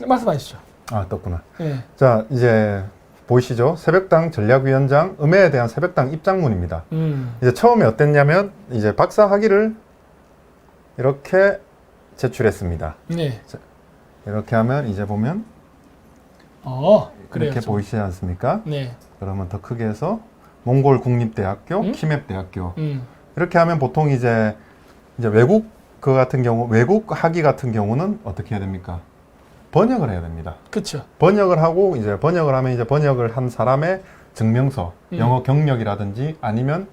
말씀하시죠. 아, 떴구나. 네. 자, 이제 보이시죠? 새벽당 전략위원장 음해에 대한 새벽당 입장문입니다. 이제 처음에 어땠냐면 이제 박사 학위를 이렇게 제출했습니다. 네. 자, 이렇게 하면 이제 보면 그래요. 이렇게 보이시지 않습니까? 네. 그러면 더 크게 해서 몽골 국립대학교, 키맵 대학교 이렇게 하면 보통 이제 외국 그 같은 경우 외국 학위 같은 경우는 어떻게 해야 됩니까? 번역을 해야 됩니다. 그렇죠. 번역을 하고 이제 번역을 하면 이제 번역을 한 사람의 증명서, 영어 경력이라든지 아니면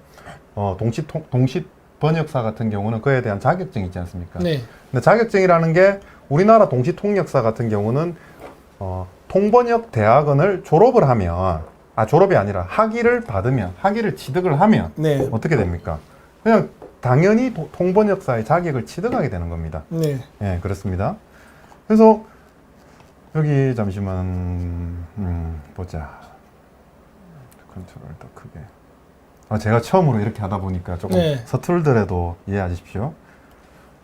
동시 번역사 같은 경우는 그에 대한 자격증이 있지 않습니까? 네. 근데 자격증이라는 게 우리나라 동시 통역사 같은 경우는 통번역 대학원을 졸업을 하면 졸업이 아니라 학위를 받으면 학위를 취득을 하면 네. 어떻게 됩니까? 그냥 당연히 통번역사의 자격을 취득하게 되는 겁니다. 네. 예, 그렇습니다. 그래서 여기 잠시만 보자. 컨트롤 더 크게. 제가 처음으로 이렇게 하다 보니까 조금 네. 서툴더라도 이해하십시오.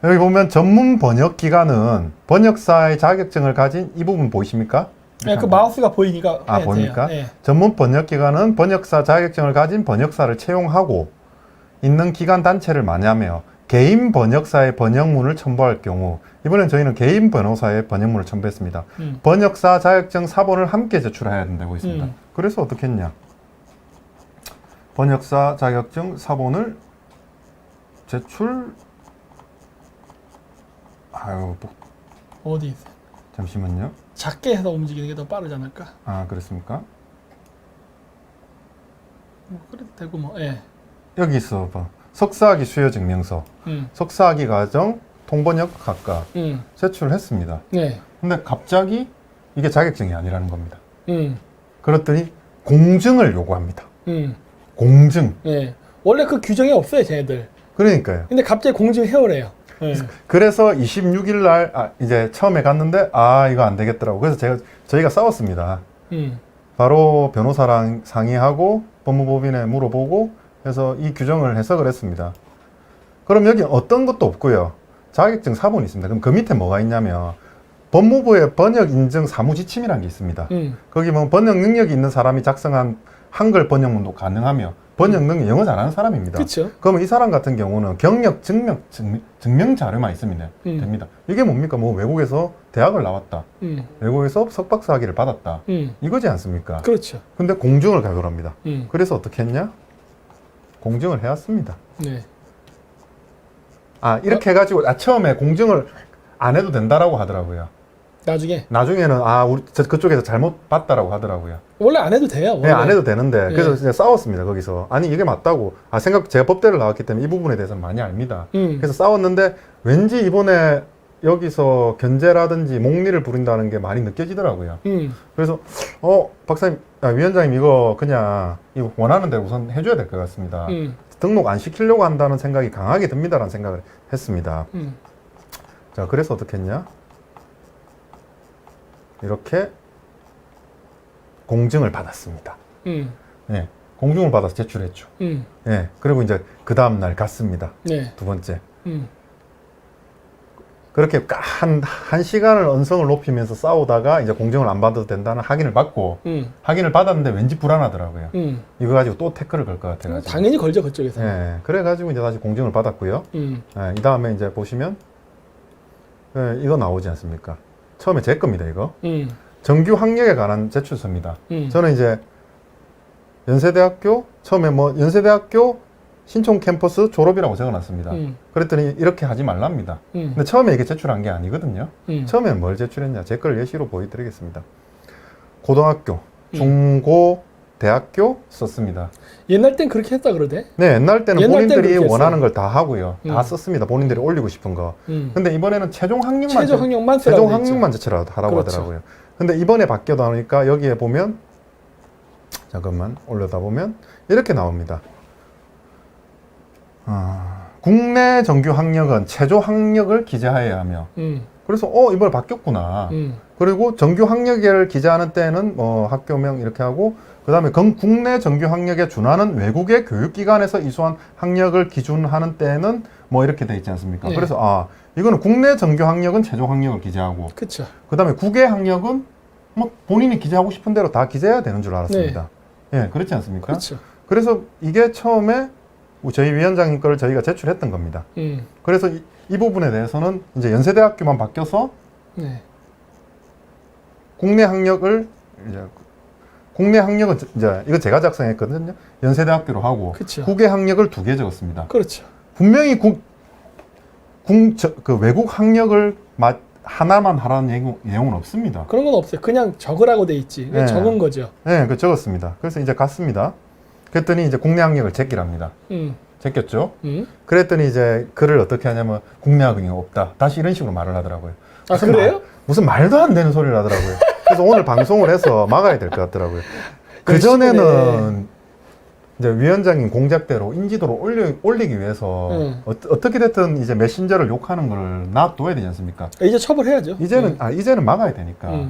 여기 보면 전문 번역 기관은 번역사의 자격증을 가진 이 부분 보이십니까? 네, 그 마우스가 보이니까. 보입니까? 네. 전문 번역 기관은 번역사 자격증을 가진 번역사를 채용하고 있는 기관 단체를 만야며 개인 번역사의 번역문을 첨부할 경우 이번엔 저희는 개인 변호사의 번역문을 첨부했습니다. 번역사 자격증 사본을 함께 제출해야 된다고 했습니다. 그래서 어떻게 했냐? 번역사 자격증 사본을 제출 어디 있어요? 잠시만요. 작게 해서 움직이는 게 더 빠르지 않을까? 그렇습니까? 그래도 되고 뭐. 예. 여기 있어 봐. 석사학위 수여 증명서, 석사학위 과정, 통번역 학과 제출했습니다. 네. 근데 갑자기 이게 자격증이 아니라는 겁니다. 그랬더니 공증을 요구합니다. 공증. 네. 원래 그 규정이 없어요, 쟤네들. 그러니까요. 근데 갑자기 공증 해오래요. 네. 그래서 26일 날 이제 처음에 갔는데 이거 안 되겠더라고. 그래서 저희가 싸웠습니다. 바로 변호사랑 상의하고 법무법인에 물어보고 해서 이 규정을 해석을 했습니다. 그럼 여기 어떤 것도 없고요. 자격증 사본이 있습니다. 그럼 그 밑에 뭐가 있냐면 법무부의 번역 인증 사무지침이라는 게 있습니다. 거기 뭐 번역 능력이 있는 사람이 작성한 한글 번역문도 가능하며 번역 능력 영어 잘하는 사람입니다. 그쵸. 그러면 이 사람 같은 경우는 경력 증명 자료만 있으면 됩니다. 이게 뭡니까? 뭐 외국에서 대학을 나왔다. 외국에서 석박사 학위를 받았다. 이거지 않습니까? 그렇죠. 근데 공증을 가결 합니다. 그래서 어떻게 했냐? 공증을 해왔습니다. 네. 이렇게 해가지고 처음에 공증을 안 해도 된다라고 하더라고요. 나중에는 그쪽에서 잘못 봤다라고 하더라고요. 원래 안 해도 돼요. 원래. 네, 안 해도 되는데 네. 그래서 이제 싸웠습니다. 거기서 아니 이게 맞다고 제가 법대를 나왔기 때문에 이 부분에 대해서는 많이 압니다. 그래서 싸웠는데 왠지 이번에 여기서 견제라든지 목리를 부린다는 게 많이 느껴지더라고요. 그래서 박사님, 위원장님 이거 원하는 대로 우선 해줘야 될 것 같습니다. 등록 안 시키려고 한다는 생각이 강하게 듭니다라는 생각을 했습니다. 자, 그래서 어떻게 했냐? 이렇게 공증을 받았습니다. 네, 공증을 받아서 제출했죠. 네, 그리고 이제 그 다음 날 갔습니다. 네. 두 번째. 그렇게 한 시간을 언성을 높이면서 싸우다가 이제 공증을 안 받아도 된다는 확인을 받고 확인을 받았는데 왠지 불안하더라고요. 이거 가지고 또 태클을 걸 것 같아가지고. 당연히 걸죠, 그쪽에서. 네, 그래가지고 이제 다시 공증을 받았고요. 이 다음에 이제 보시면 이거 나오지 않습니까? 처음에 제 겁니다, 이거. 정규 학력에 관한 제출서입니다. 저는 이제 연세대학교 처음에 연세대학교 신촌 캠퍼스 졸업이라고 적어놨습니다. 그랬더니 이렇게 하지 말랍니다. 근데 처음에 이게 제출한 게 아니거든요. 처음에는 뭘 제출했냐? 제 걸 예시로 보여드리겠습니다. 고등학교, 중고, 대학교 썼습니다. 옛날 땐 그렇게 했다 그러대? 네, 옛날 때는 본인들이 원하는 했어요. 걸 다 하고요. 다 썼습니다. 본인들이 올리고 싶은 거. 근데 이번에는 최종 학력만 제출하라고 그렇죠. 하더라고요. 근데 이번에 바뀌어 나오니까 여기에 보면 잠깐만 올려다 보면 이렇게 나옵니다. 국내 정규 학력은 최저 학력을 기재하여야 하며 그래서 이번에 바뀌었구나. 그리고 정규 학력을 기재하는 때는 학교명 이렇게 하고 그 다음에 국내 정규 학력에 준하는 외국의 교육기관에서 이수한 학력을 기준하는 때는 뭐 이렇게 돼 있지 않습니까? 네. 그래서 이거는 국내 정규 학력은 최종 학력을 기재하고 그쵸. 그다음에 국외 학력은 뭐 본인이 기재하고 싶은 대로 다 기재해야 되는 줄 알았습니다. 예, 그렇지 않습니까? 그렇죠. 그래서 이게 처음에 저희 위원장님 거를 저희가 제출했던 겁니다. 그래서 이 부분에 대해서는 이제 연세대학교만 바뀌어서 네. 국내 학력은 이제 이거 제가 작성했거든요. 연세대학교로 하고 그쵸. 국외 학력을 2개 적었습니다. 그렇죠. 분명히 그 외국 학력을 하나만 하라는 내용은 없습니다. 그런 건 없어요. 그냥 적으라고 돼 있지. 그냥 네. 적은 거죠. 네, 그 적었습니다. 그래서 이제 갔습니다. 그랬더니 이제 국내 학력을 제끼랍니다. 제꼈죠. 그랬더니 이제 글을 어떻게 하냐면 국내 학력이 없다. 다시 이런 식으로 말을 하더라고요. 아, 그래요? 무슨 말도 안 되는 소리를 하더라고요. 그래서 오늘 방송을 해서 막아야 될 것 같더라고요. 그 전에는 이제 위원장님 공작대로 인지도를 올리기 위해서 어떻게 됐든 이제 메신저를 욕하는 걸 놔둬야 되지 않습니까? 이제 처벌해야죠. 이제는 막아야 되니까.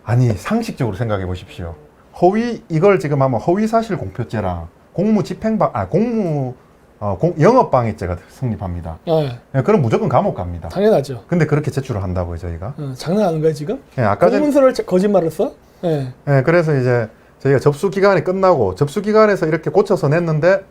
아니, 상식적으로 생각해 보십시오. 이걸 지금 하면 허위사실 공표죄랑 영업방해죄가 성립합니다. 예, 그럼 무조건 감옥 갑니다. 당연하죠. 근데 그렇게 제출을 한다고요, 저희가. 장난하는 거야 지금? 예, 아까 전에 공문서를 거짓말을 써? 네. 예, 그래서 이제 저희가 접수 기간이 끝나고 접수 기간에서 이렇게 고쳐서 냈는데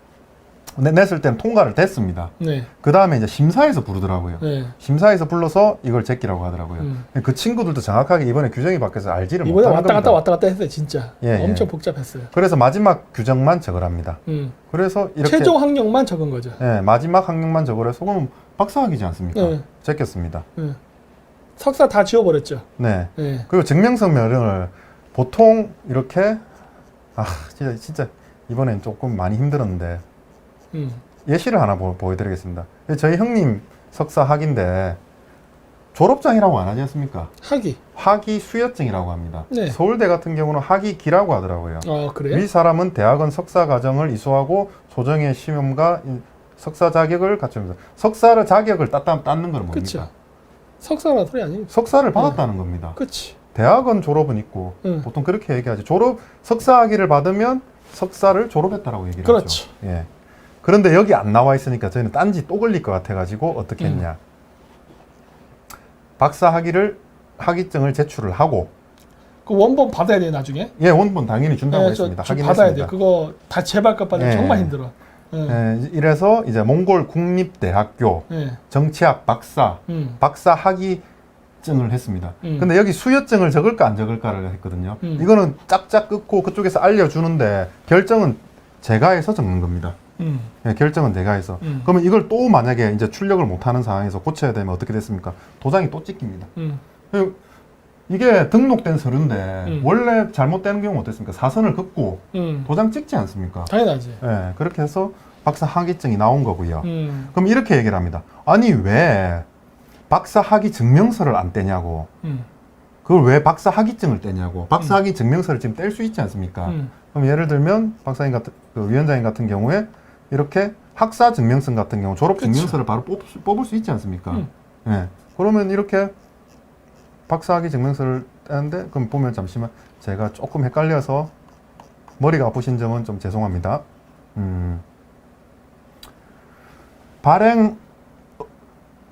냈을 때는 통과를 됐습니다. 네. 그 다음에 이제 심사에서 부르더라고요. 네. 심사에서 불러서 이걸 제끼라고 하더라고요. 그 친구들도 정확하게 이번에 규정이 바뀌어서 알지를 이번에 못하는 겁니다. 왔다 갔다 했어요, 진짜. 예, 엄청 예. 복잡했어요. 그래서 마지막 규정만 적으랍니다. 그래서 이렇게 최종 학력만 적은 거죠. 예, 마지막 학력만 적으래서 그럼 박사학위지 않습니까? 네. 제꼈습니다. 석사 다 지워버렸죠. 네. 네. 그리고 증명서 명령을 보통 이렇게 진짜 이번엔 조금 많이 힘들었는데 예시를 하나 보여드리겠습니다. 저희 형님 석사 학위인데 졸업장이라고 안 하지 않습니까? 학위 수여증이라고 합니다. 네. 서울대 같은 경우는 학위기라고 하더라고요. 그래요? 위 사람은 대학원 석사 과정을 이수하고 소정의 시험과 석사 자격을 갖추면서 석사를 자격을 땄는 건 뭡니까? 그쵸. 석사라는 소리 아니에요? 석사를 받았다는 겁니다. 그치. 대학원 졸업은 있고 보통 그렇게 얘기하지. 석사 학위를 받으면 석사를 졸업했다라고 얘기를 그렇죠. 하죠. 예. 그런데 여기 안 나와 있으니까 저희는 딴지 또 걸릴 것 같아가지고 어떻게 했냐. 박사 학위증을 제출을 하고 그 원본 받아야 돼요, 나중에? 예, 원본 당연히 준다고 네, 했습니다. 저 확인했습니다. 받아야 돼요. 그거 다 재발급 받으면 예. 정말 힘들어. 이래서 이제 몽골 국립대학교 정치학 박사 학위증을 했습니다. 근데 여기 수여증을 적을까 안 적을까를 했거든요. 이거는 짝짝 끊고 그쪽에서 알려주는데 결정은 제가 해서 적는 겁니다. 예, 결정은 내가 해서. 그러면 이걸 또 만약에 이제 출력을 못하는 상황에서 고쳐야 되면 어떻게 됐습니까? 도장이 또 찍힙니다. 이게 등록된 서류인데 원래 잘못되는 경우 어땠습니까? 사선을 긋고 도장 찍지 않습니까? 당연하지. 예, 그렇게 해서 박사 학위증이 나온 거고요. 그럼 이렇게 얘기를 합니다. 아니 왜 박사 학위 증명서를 안 떼냐고. 그걸 왜 박사 학위증을 떼냐고. 박사 학위 증명서를 지금 뗄 수 있지 않습니까? 그럼 예를 들면 박사님 같은 위원장님 같은 경우에 이렇게 학사 증명서 같은 경우 졸업 증명서를 바로 뽑을 수 있지 않습니까? 예. 그러면 이렇게 박사 학위 증명서를 떼는데 그럼 보면 잠시만 제가 조금 헷갈려서 머리가 아프신 점은 좀 죄송합니다.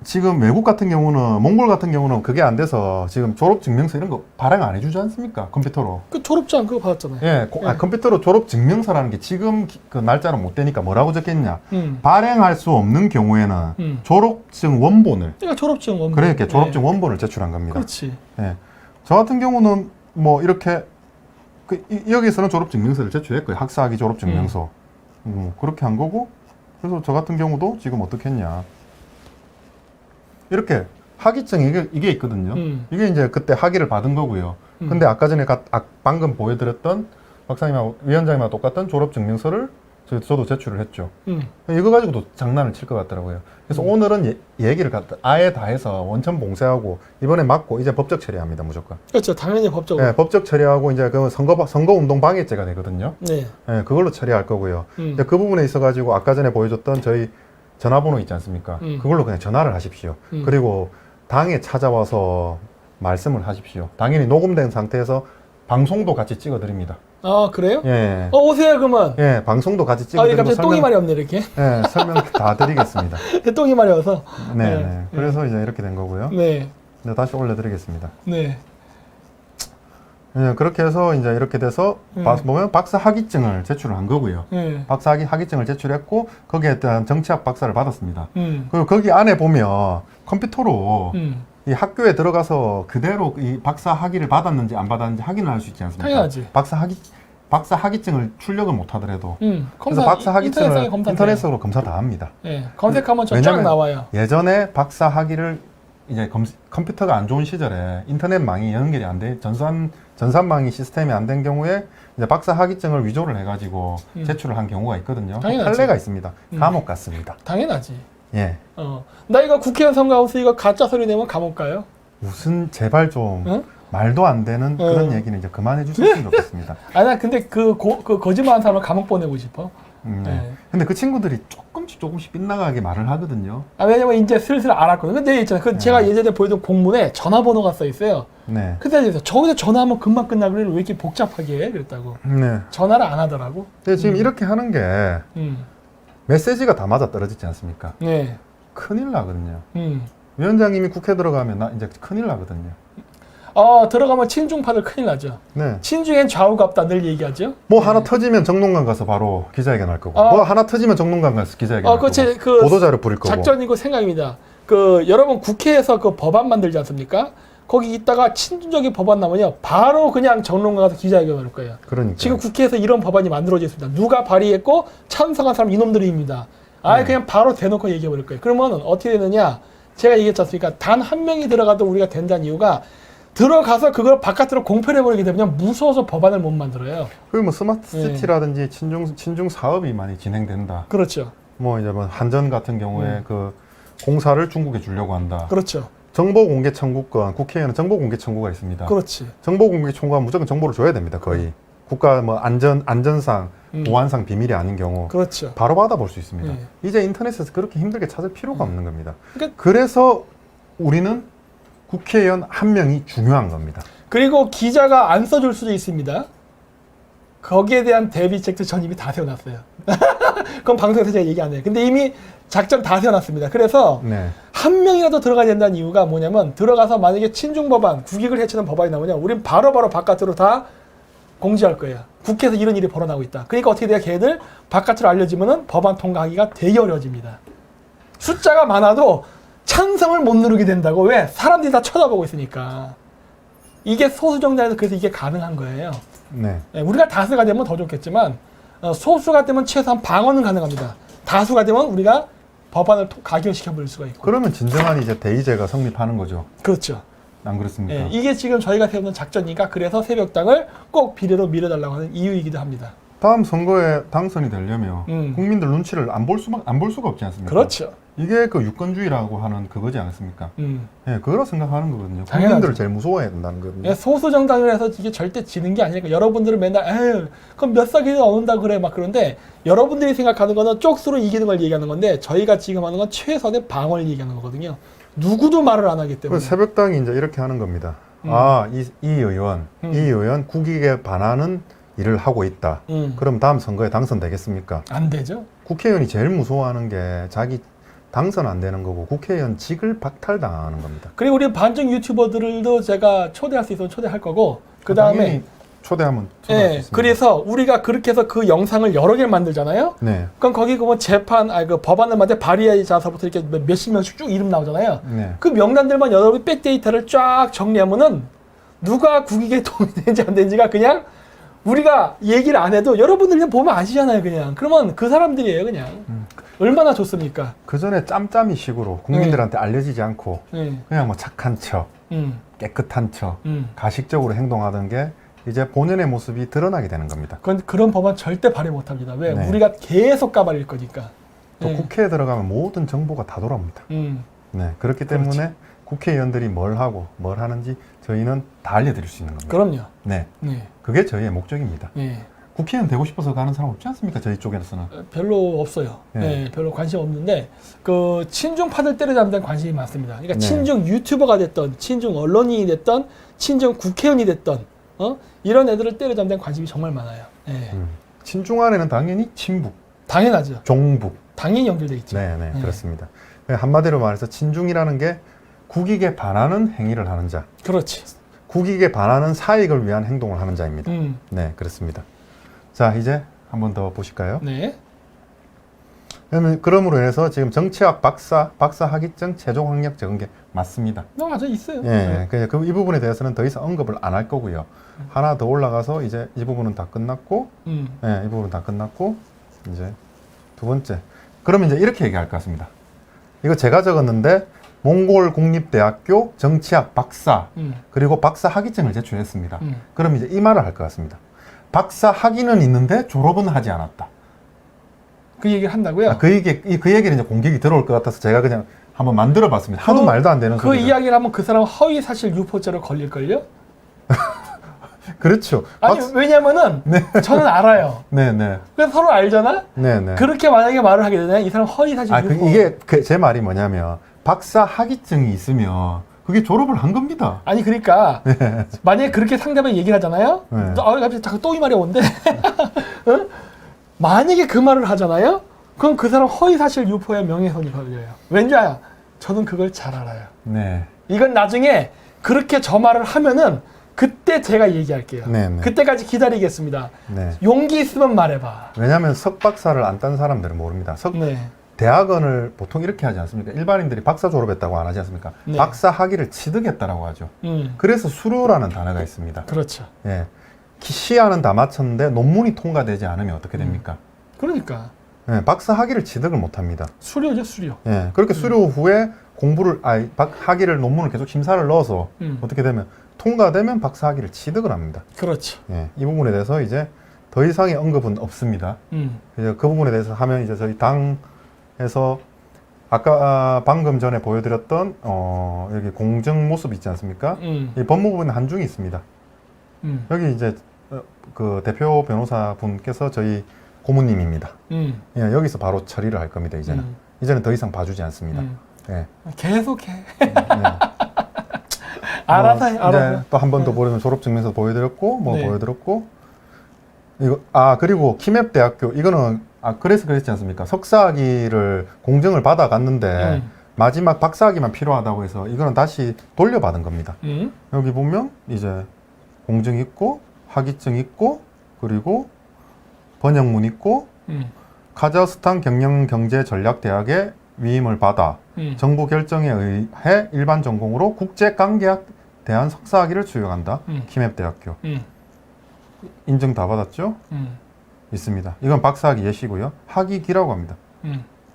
지금 외국 같은 경우는 몽골 같은 경우는 그게 안 돼서 지금 졸업 증명서 이런 거 발행 안 해주지 않습니까? 컴퓨터로. 그 졸업장 그거 받았잖아요. 예, 컴퓨터로 졸업 증명서라는 게 지금 그 날짜로 못 되니까 뭐라고 적겠냐? 발행할 수 없는 경우에는 졸업증 원본을. 그러니까 졸업증 원본. 그러니까 졸업증 원본을 제출한 겁니다. 그렇지. 예, 저 같은 경우는 뭐 이렇게 여기서는 졸업 증명서를 제출했고요. 학사학위 졸업 증명서. 그렇게 한 거고. 그래서 저 같은 경우도 지금 어떻게 했냐? 이렇게 학위증 이게 있거든요. 이게 이제 그때 학위를 받은 거고요. 근데 아까 전에 방금 보여드렸던 박사님하고 위원장님하고 똑같은 졸업 증명서를 저도 제출을 했죠. 이거 가지고도 장난을 칠 것 같더라고요. 그래서 오늘은 얘기를 아예 다 해서 원천 봉쇄하고 이번에 맞고 이제 법적 처리합니다, 무조건. 그렇죠, 당연히 법적으로. 네, 법적 처리하고 이제 그 선거운동 방해죄가 되거든요. 네. 네, 그걸로 처리할 거고요. 이제 그 부분에 있어가지고 아까 전에 보여줬던 저희 전화번호 있지 않습니까? 그걸로 그냥 전화를 하십시오. 그리고 당에 찾아와서 말씀을 하십시오. 당연히 녹음된 상태에서 방송도 같이 찍어드립니다. 아 그래요? 예. 오세요 그러면. 예, 방송도 같이 아 찍어드리고 갑자기 똥이 말이 없네 이렇게. 예, 설명 다 드리겠습니다. 똥이 말이 와서. 네, 네. 네. 그래서 이제 이렇게 된 거고요. 네. 네, 다시 올려드리겠습니다. 네. 예, 그렇게 해서 이제 이렇게 돼서 보면 박사 학위증을 제출을 한 거고요. 박사 학위증을 제출했고 거기에 대한 정치학 박사를 받았습니다. 그리고 거기 안에 보면 컴퓨터로 이 학교에 들어가서 그대로 이 박사 학위를 받았는지 안 받았는지 확인을 할 수 있지 않습니까? 당연하지. 박사 학위증을 출력을 못 하더라도 그래서 검사, 박사 학위증을 인터넷상에 인터넷으로 검사 다 합니다. 네. 검색하면 쫙 왜냐면 나와요. 예전에 박사 학위를 이제 컴퓨터가 안 좋은 시절에 인터넷망이 연결이 안 돼, 전산망이 시스템이 안 된 경우에 이제 박사 학위증을 위조를 해가지고 제출을 한 경우가 있거든요. 당연하지. 판례가 있습니다. 감옥 갔습니다. 당연하지. 예. 나 이거 국회의원 선거하면서 이거 가짜 소리 내면 감옥 가요? 무슨 제발 좀 응? 말도 안 되는 그런 얘기는 이제 그만해 주셨으면 좋겠습니다. 아, 나 근데 그 거짓말하는 사람을 감옥 보내고 싶어. 네. 네. 근데 그 친구들이 조금씩 빗나가게 말을 하거든요. 아, 왜냐면 이제 슬슬 알았거든. 근데 있잖아. 제가 예전에 보여준 공문에 전화번호가 써 있어요. 네. 그때 저기서 전화하면 금방 끝나길래 왜 이렇게 복잡하게 해? 그랬다고. 네. 전화를 안 하더라고. 근데 지금 이렇게 하는 게 음. 메시지가 다 맞아 떨어지지 않습니까? 네. 큰일 나거든요. 위원장님이 국회 들어가면 나 이제 큰일 나거든요. 들어가면 친중파들 큰일 나죠. 네. 친중엔 좌우가 없다 늘 얘기하죠. 뭐 하나 터지면 정론관 가서 바로 기자회견 할 거고, 뭐 하나 터지면 정론관 가서 기자회견 할 거고, 보도자료 뿌릴 거고. 작전이고 생각입니다. 여러분 국회에서 그 법안 만들지 않습니까? 거기 있다가 친중적인 법안 나오면요, 바로 그냥 정론관 가서 기자회견 할 거예요. 그러니까 지금 국회에서 이런 법안이 만들어져 있습니다. 누가 발의했고 찬성한 사람 이놈들입니다. 그냥 바로 대놓고 얘기해 버릴 거예요. 그러면 어떻게 되느냐? 제가 얘기했지 않습니까? 단 한 명이 들어가도 우리가 된다는 이유가, 들어가서 그걸 바깥으로 공표를 해버리게 되면 무서워서 법안을 못 만들어요. 그리고 뭐 스마트 시티라든지 친중 사업이 많이 진행된다. 그렇죠. 뭐 이제 뭐 한전 같은 경우에 그 공사를 중국에 주려고 한다. 그렇죠. 정보공개 청구권, 국회에는 정보공개 청구가 있습니다. 그렇지. 정보공개 청구하면 무조건 정보를 줘야 됩니다. 거의 국가 뭐 안전상 보안상 비밀이 아닌 경우 그렇죠. 바로 받아볼 수 있습니다. 이제 인터넷에서 그렇게 힘들게 찾을 필요가 없는 겁니다. 그러니까 그래서 우리는 국회의원 한 명이 중요한 겁니다. 그리고 기자가 안 써줄 수도 있습니다. 거기에 대한 대비책도 전 이미 다 세워놨어요. 그건 방송에서 제가 얘기 안 해요. 근데 이미 작전 다 세워놨습니다. 그래서 한 명이라도 들어가야 된다는 이유가 뭐냐면, 들어가서 만약에 친중 법안, 국익을 해치는 법안이 나오면 우린 바로바로 바깥으로 다 공지할 거예요. 국회에서 이런 일이 벌어나고 있다. 그러니까 어떻게 돼요? 걔들 바깥으로 알려지면은 법안 통과하기가 되게 어려워집니다. 숫자가 많아도 찬성을 못 누르게 된다고. 왜? 사람들이 다 쳐다보고 있으니까. 이게 소수 정당에서 그래서 이게 가능한 거예요. 네. 우리가 다수가 되면 더 좋겠지만, 소수가 되면 최소한 방어는 가능합니다. 다수가 되면 우리가 법안을 가결시켜 버릴 수가 있고. 그러면 진정한 이제 대의제가 성립하는 거죠. 그렇죠. 안 그렇습니까? 이게 지금 저희가 세우는 작전이니까, 그래서 새벽당을 꼭 비례로 밀어달라고 하는 이유이기도 합니다. 다음 선거에 당선이 되려면 국민들 눈치를 안 볼 수가 없지 않습니까? 그렇죠. 이게 그 유권주의라고 하는 그거지 않습니까? 예, 그거로 생각하는 거거든요. 당연하죠. 국민들을 제일 무서워해야 된다는 거거든요. 소수 정당이라서 이게 절대 지는 게 아니니까. 여러분들은 맨날 에휴 그럼 몇 석이 얻는다 그래 막 그런데, 여러분들이 생각하는 거는 쪽수로 이기는 걸 얘기하는 건데, 저희가 지금 하는 건 최선의 방어를 얘기하는 거거든요. 누구도 말을 안 하기 때문에. 새벽당이 이제 이렇게 하는 겁니다. 이 의원 국익에 반하는 일을 하고 있다. 그럼 다음 선거에 당선되겠습니까? 안 되죠. 국회의원이 제일 무서워하는 게 자기 당선 안 되는 거고, 국회의원 직을 박탈당하는 겁니다. 그리고 우리 반중 유튜버들도 제가 초대할 수 있으면 초대할 거고, 그 다음에 초대하면 초대할 수 있습니다. 그래서 우리가 그렇게 해서 그 영상을 여러 개를 만들잖아요. 네. 그럼 거기 보면 그 법안을 만들 발의자서부터 이렇게 몇십 명씩 쭉 이름 나오잖아요. 네. 그 명단들만 여러분이 백데이터를 쫙 정리하면은 누가 국익에 도움이 되는지 안 되는지가 그냥 우리가 얘기를 안 해도 여러분들 그냥 보면 아시잖아요. 그냥. 그러면 그 사람들이에요. 그냥. 얼마나 좋습니까? 그 전에 짬짬이 식으로 국민들한테 알려지지 않고 그냥 뭐 착한 척, 깨끗한 척, 가식적으로 행동하던 게 이제 본연의 모습이 드러나게 되는 겁니다. 그런 법안 절대 발의 못합니다. 왜? 네. 우리가 계속 까발릴 거니까. 또 국회에 들어가면 모든 정보가 다 돌아옵니다. 네, 그렇기 때문에 그렇지. 국회의원들이 뭘 하고 뭘 하는지 저희는 다 알려드릴 수 있는 겁니다. 그럼요. 네, 네. 그게 저희의 목적입니다. 네. 국회의원 되고 싶어서 가는 사람 없지 않습니까? 저희 쪽에서는. 별로 없어요. 네, 별로 관심 없는데, 그 친중파들 때려잡는 데는 관심이 많습니다. 그러니까 친중 유튜버가 됐던, 친중 언론인이 됐던, 친중 국회의원이 됐던, 이런 애들을 때려잡는 데는 관심이 정말 많아요. 예. 친중 안에는 당연히 친북, 당연하죠. 종북. 당연히 연결돼 있죠. 네, 그렇습니다. 한마디로 말해서 친중이라는 게 국익에 반하는 행위를 하는 자. 그렇지. 국익에 반하는 사익을 위한 행동을 하는 자입니다. 네, 그렇습니다. 자, 이제 한번 더 보실까요? 네. 그러므로 인해서 지금 정치학 박사 학위증 최종 학력 적은 게 맞습니다. 맞아, 있어요. 예, 이 부분에 대해서는 더 이상 언급을 안 할 거고요. 하나 더 올라가서 이제 이 부분은 다 끝났고, 예, 이 부분은 다 끝났고, 이제 두 번째. 그러면 이제 이렇게 얘기할 것 같습니다. 이거 제가 적었는데, 몽골 국립대학교 정치학 박사, 그리고 박사 학위증을 제출했습니다. 그럼 이제 이 말을 할 것 같습니다. 박사 학위는 있는데 졸업은 하지 않았다. 그 얘기를 한다고요? 그 얘기는 이제 공격이 들어올 것 같아서 제가 그냥 한번 만들어 봤습니다. 하도 말도 안 되는 그 소리를. 이야기를 하면 그 사람 허위사실 유포죄로 걸릴걸요? 그렇죠. 아니, 왜냐면은 저는 알아요. 네네. 그래서 서로 알잖아? 네네. 그렇게 만약에 말을 하게 되면 이 사람 허위사실 유포. 이게 제 말이 뭐냐면 박사 학위증이 있으면 그게 졸업을 한 겁니다. 아니, 그러니까 만약에 그렇게 상대방이 얘기를 하잖아요? 네. 갑자기 자꾸 또 이 말이 온대. 응? 만약에 그 말을 하잖아요? 그럼 그 사람 허위사실 유포에 명예훼손이 걸려요. 왠지 알아요? 저는 그걸 잘 알아요. 네. 이건 나중에 그렇게 저 말을 하면은 그때 제가 얘기할게요. 네네. 그때까지 기다리겠습니다. 네. 용기 있으면 말해봐. 왜냐하면 석박사를 안 딴 사람들은 모릅니다. 네. 대학원을 보통 이렇게 하지 않습니까? 일반인들이 박사 졸업했다고 안 하지 않습니까? 네. 박사 학위를 취득했다라고 하죠. 그래서 수료라는 단어가 있습니다. 그렇죠. 예. 시야는 다 맞췄는데 논문이 통과되지 않으면 어떻게 됩니까? 그러니까 예, 박사 학위를 취득을 못합니다. 수료죠, 수료. 예, 그렇게 수료 후에 학위를 논문을 계속 심사를 넣어서 어떻게 되면 통과되면 박사 학위를 취득을 합니다. 그렇죠. 예, 이 부분에 대해서 이제 더 이상의 언급은 없습니다. 이제 그 부분에 대해서 하면 이제 저희 당에서 아까 방금 전에 보여드렸던 여기 공정 모습 있지 않습니까? 이 법무부는 한중이 있습니다. 여기 이제 그 대표 변호사 분께서 저희 고모님입니다. 예, 여기서 바로 처리를 할 겁니다. 이제는 더 이상 봐주지 않습니다. 예. 계속해. 네. 알아서 해, 알아서. 또 한 번 더 보려면 졸업증명서 보여드렸고, 네. 보여드렸고, 그리고 키맵 대학교, 이거는, 그래서 그랬지 않습니까? 석사학위를 공정을 받아갔는데, 마지막 박사학위만 필요하다고 해서, 이거는 다시 돌려받은 겁니다. 여기 보면, 이제, 공증 있고, 학위증 있고, 그리고 번역문 있고, 카자흐스탄 경영경제전략대학에 위임을 받아 정부 결정에 의해 일반 전공으로 국제관계학 대한 석사학위를 수여한다. 키맵 대학교. 인증 다 받았죠? 있습니다. 이건 박사학위 예시고요. 학위기라고 합니다.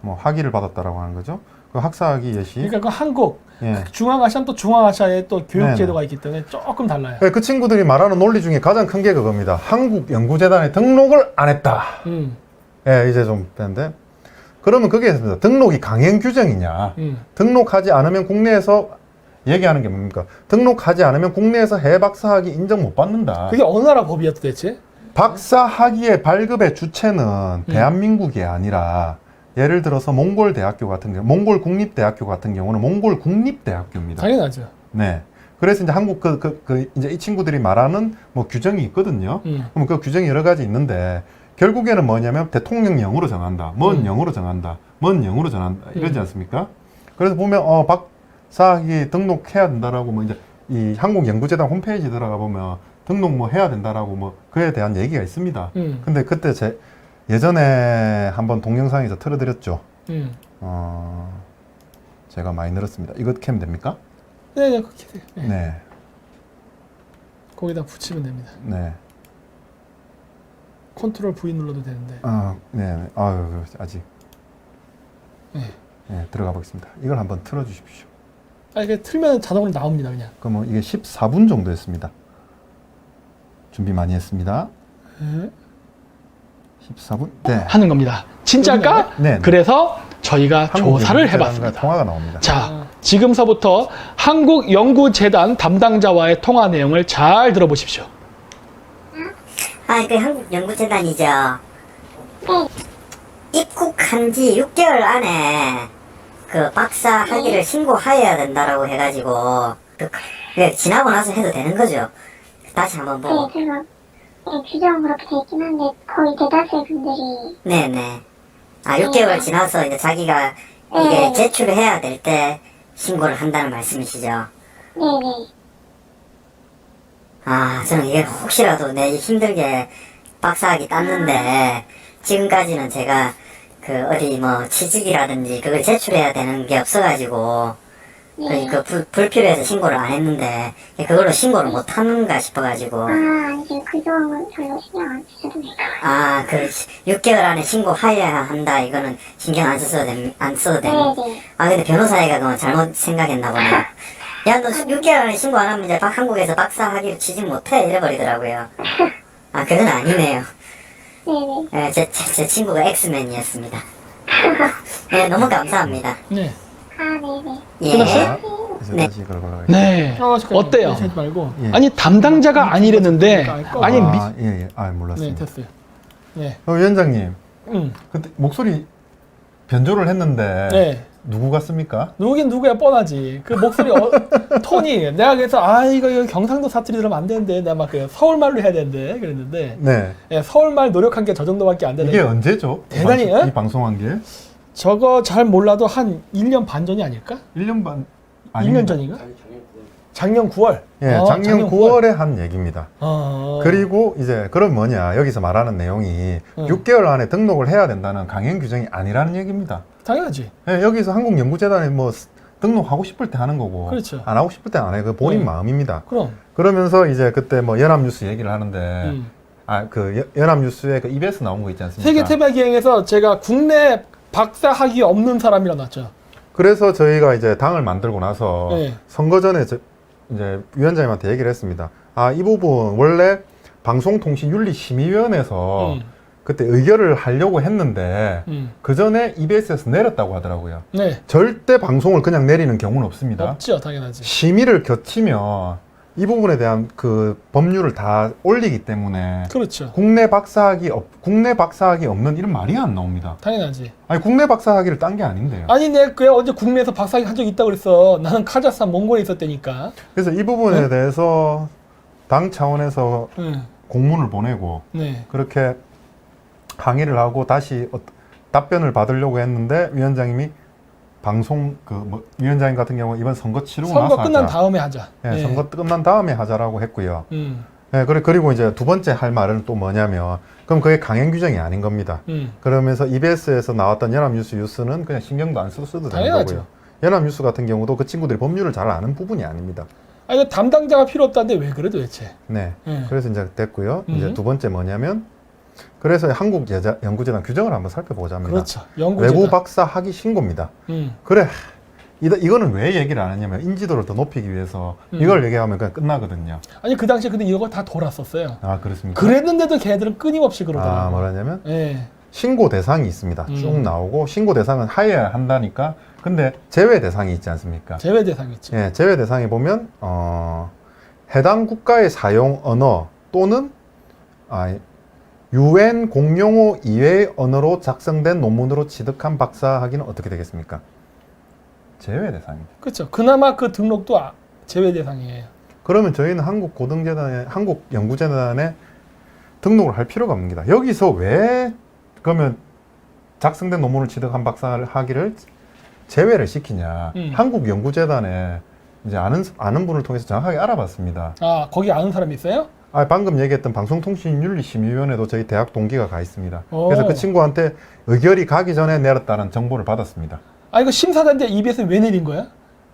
뭐 학위를 받았다라고 하는 거죠. 그 학사학위 예시. 그러니까 그 한국, 예. 중앙아시아는 또 중앙아시아의 또 교육 네네. 제도가 있기 때문에 조금 달라요. 그 친구들이 말하는 논리 중에 가장 큰 게 그겁니다. 한국연구재단에 등록을 안 했다. 예, 이제 좀 뺐는데. 그러면 그게 있습니다. 등록이 강행 규정이냐. 등록하지 않으면 국내에서 얘기하는 게 뭡니까? 등록하지 않으면 국내에서 해박사학위 인정 못 받는다. 그게 어느 나라 법이야 도대체? 박사학위의 발급의 주체는 대한민국이 아니라 예를 들어서 몽골 대학교 같은 경우, 몽골 국립대학교 같은 경우는 몽골 국립대학교입니다. 당연하죠. 네. 그래서 이제 한국 이제 이 친구들이 말하는 뭐 규정이 있거든요. 그럼 그 규정이 여러 가지 있는데 결국에는 뭐냐면 대통령령으로 정한다. 뭔 영어로 정한다. 뭔 영어로 정한다. 이러지 않습니까? 그래서 보면 박사학위 등록해야 된다라고 뭐 이제 이 한국연구재단 홈페이지 들어가 보면 등록 뭐 해야 된다라고 뭐 그에 대한 얘기가 있습니다. 근데 그때 예전에 한번 동영상에서 틀어드렸죠. 제가 많이 늘었습니다. 이거 캐면 됩니까? 네, 그렇게 돼요. 네. 네. 거기다 붙이면 됩니다. 네. 컨트롤 V 눌러도 되는데. 네. 아유, 아직. 네. 네, 들어가 보겠습니다. 이걸 한번 틀어주십시오. 이게 틀면 자동으로 나옵니다, 그냥. 그러면 이게 14분 정도 했습니다. 준비 많이 했습니다. 네. 14분? 네. 하는 겁니다. 진짜일까? 네. 그래서 저희가 조사를 해봤습니다. 통화가 나옵니다. 자, 지금서부터 한국연구재단 담당자와의 통화 내용을 잘 들어보십시오. 그 한국연구재단이죠. 입국한 지 6개월 안에 그 박사 학위를 신고하여야 된다라고 해가지고 지나고 나서 해도 되는 거죠. 다시 한번 네, 보고. 그래서 네, 규정은 그렇게 돼 있긴 한데 거의 대다수의 분들이 네네. 아, 6개월 지나서 이제 자기가 네. 이게 제출을 해야 될 때 신고를 한다는 말씀이시죠? 네네. 아, 저는 이게 혹시라도 내 힘들게 박사학위 땄는데, 지금까지는 제가 그 어디 뭐 취직이라든지 그걸 제출해야 되는 게 없어가지고, 네. 불필요해서 신고를 안 했는데, 그걸로 신고를 못 하는가 싶어가지고, 아니지, 그 점은 별로 신경 안 쓰셔도 될 것 같아요. 아, 그 6개월 안에 신고하여야 한다, 이거는 신경 안 써도 되는. 네네. 아, 근데 변호사애가 그건 잘못 생각했나 보네. 야, 너 6개월 안에 신고 안 하면 이제 한국에서 박사 학위로 취직 못해. 이래버리더라고요. 아, 그건 아니네요. 네네. 예, 제 친구가 엑스맨이었습니다. 네, 너무 감사합니다. 네. 아, 네네. 예. 끝났어요? 그래서 네. 다시 걸어가요. 네. 잠깐만, 어때요? 하지 말고. 예. 아니 담당자가 아니랬는데 아니 미, 아, 예, 예. 아, 네, 몰랐습니다. 됐어요. 네. 위원장님, 응. 그때 목소리 변조를 했는데 네. 누구 같습니까? 누구긴 누구야 뻔하지. 그 목소리 톤이 내가 그래서 이거 경상도 사투리 들으면 안 되는데 내가 막 그 서울말로 해야 되는데 그랬는데 네. 예, 서울말 노력한 게 저 정도밖에 안 되네. 이게 언제죠? 대단히, 이 방송한 게? 저거 잘 몰라도 한 1년 반 전이 아닐까? 1년 반 1년 전인가? 작년 9월. 예, 작년 9월에 한 얘기입니다. 그리고 이제 그럼 뭐냐 여기서 말하는 내용이 6개월 안에 등록을 해야 된다는 강행 규정이 아니라는 얘기입니다. 당연하지. 예, 여기서 한국연구재단에 뭐 등록하고 싶을 때 하는 거고 그렇죠. 안 하고 싶을 때 안 해요. 그 본인 마음입니다. 그럼. 그러면서 이제 그때 뭐 연합뉴스 얘기를 하는데 음. 연합뉴스에 그 EBS 나온 거 있지 않습니까? 세계태백여행에서 제가 국내 박사 학위 없는 사람이라 놨죠. 그래서 저희가 이제 당을 만들고 나서 네. 선거 전에 이제 위원장님한테 얘기를 했습니다. 아, 이 부분 원래 방송통신윤리심의위원회에서 그때 의결을 하려고 했는데 그 전에 EBS에서 내렸다고 하더라고요. 네. 절대 방송을 그냥 내리는 경우는 없습니다. 없죠, 당연하지. 심의를 거치면 이 부분에 대한 그 법률을 다 올리기 때문에 그렇죠. 국내 박사학위 없는 이런 말이 안 나옵니다. 당연하지. 아니 국내 박사학위를 딴 게 아닌데요. 아니, 내가 언제 국내에서 박사학위 한 적 있다고 그랬어. 나는 카자흐스탄, 몽골에 있었다니까. 그래서 이 부분에 대해서 당 차원에서 네. 공문을 보내고 네. 그렇게 항의를 하고 다시 답변을 받으려고 했는데 위원장님이 방송 위원장님 같은 경우 이번 선거 치르고 나서 선거 끝난 하자. 다음에 하자. 예, 네. 선거 끝난 다음에 하자라고 했고요. 예, 그리고 이제 두 번째 할 말은 또 뭐냐면 그럼 그게 강행 규정이 아닌 겁니다. 그러면서 EBS에서 나왔던 연합뉴스는 그냥 신경도 안 써도 되는 당연하죠. 거고요. 연합뉴스 같은 경우도 그 친구들이 법률을 잘 아는 부분이 아닙니다. 아니, 이거 담당자가 필요 없다는데 왜 그래 도대체? 네. 네. 그래서 이제 됐고요. 이제 두 번째 뭐냐면 그래서 한국연구재단 규정을 한번 살펴보자 합니다. 그렇죠. 연구재단. 외부 박사 학위 신고입니다. 그래. 이거는 왜 얘기를 안 하냐면 인지도를 더 높이기 위해서 이걸 얘기하면 그냥 끝나거든요. 아니, 그 당시에 근데 이거 다 돌았었어요. 아, 그렇습니까? 그랬는데도 걔네들은 끊임없이 그러더라고요. 아, 뭐라냐면 네. 신고 대상이 있습니다. 쭉 나오고 신고 대상은 하여야 한다니까. 근데 제외 대상이 있지 않습니까? 제외 대상이 있죠. 예, 제외 대상에 보면 해당 국가의 사용 언어 또는 UN 공용어 이외의 언어로 작성된 논문으로 취득한 박사 학위는 어떻게 되겠습니까? 제외 대상입니다. 그렇죠. 그나마 그 등록도 제외 대상이에요. 그러면 저희는 한국연구재단에 등록을 할 필요가 없습니다. 여기서 왜 그러면 작성된 논문을 취득한 박사 학위를 제외를 시키냐? 한국연구재단에 이제 아는 분을 통해서 정확하게 알아봤습니다. 아, 거기 아는 사람이 있어요? 방금 얘기했던 방송통신윤리심의위원회도 저희 대학 동기가 가 있습니다. 오. 그래서 그 친구한테 의결이 가기 전에 내렸다는 정보를 받았습니다. 아, 이거 심사단데 EBS 왜 내린 거야?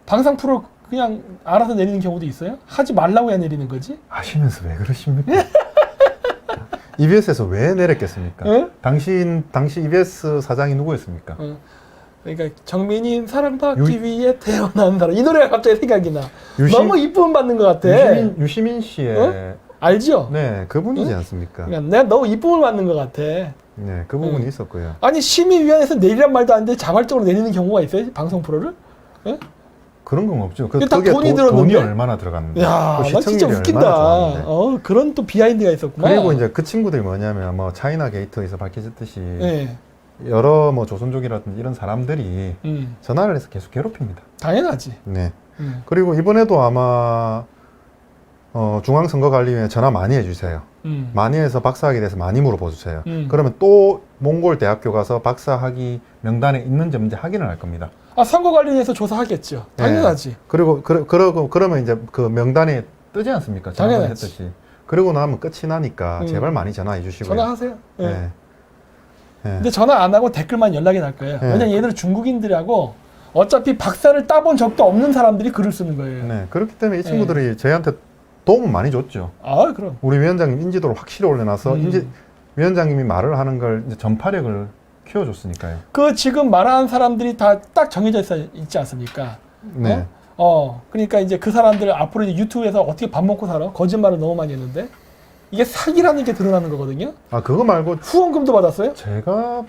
방송 프로 그냥 알아서 내리는 경우도 있어요? 하지 말라고 해야 내리는 거지? 아시면서 왜 그러십니까? EBS에서 왜 내렸겠습니까? 응? 당시 EBS 사장이 누구였습니까? 그러니까 정민이 사랑받기 위해 태어난 사람. 이 노래가 갑자기 생각이 나. 너무 이쁨 받는 것 같아. 유시민 씨의 응? 알죠? 네, 그분이지 않습니까? 그러니까 내가 너무 이쁨을 받는 것 같아. 네, 그 부분이 있었고요. 아니, 심의위원회에서 내리란 말도 안 되는데 자발적으로 내리는 경우가 있어요? 방송 프로를? 예? 그런 건 없죠. 그게 다 그게 돈이 들었는데? 돈이 얼마나 들어갔는데. 야, 그 나 진짜 시청률이 웃긴다. 얼마나 좋았는데. 그런 또 비하인드가 있었구나. 그리고 이제 그 친구들이 뭐냐면 뭐 차이나 게이트에서 밝혀졌듯이 예. 여러 뭐 조선족이라든지 이런 사람들이 전화를 해서 계속 괴롭힙니다. 당연하지. 네. 그리고 이번에도 아마 중앙선거관리위원회 전화 많이 해주세요. 많이 해서 박사학위에 대해서 많이 물어보주세요. 음. 그러면 또 몽골 대학교 가서 박사학위 명단에 있는지 없는지 확인을 할 겁니다. 아, 선거관리위에서 조사하겠죠. 당연하지. 예. 그러면 이제 그 명단에 뜨지 않습니까? 당연하지. 했듯이. 그리고 나면 끝이 나니까 음. 제발 많이 전화해 주시고요. 전화하세요. 예. 예. 예. 근데 전화 안 하고 댓글만 연락이 날 거예요. 네. 왜냐면 얘들은 중국인들하고 어차피 박사를 따본 적도 없는 사람들이 글을 쓰는 거예요. 네. 그렇기 때문에 이 친구들이 저희한테 도움을 많이 줬죠. 아, 그럼. 우리 위원장님 인지도를 확실히 올려놔서 음. 위원장님이 말을 하는 걸 이제 전파력을 키워줬으니까요. 그 지금 말하는 사람들이 다 딱 정해져 있지 않습니까? 네. 그러니까 이제 그 사람들 앞으로 이제 유튜브에서 어떻게 밥 먹고 살아? 거짓말을 너무 많이 했는데 이게 사기라는 게 드러나는 거거든요. 아, 그거 말고 후원금도 받았어요? 제가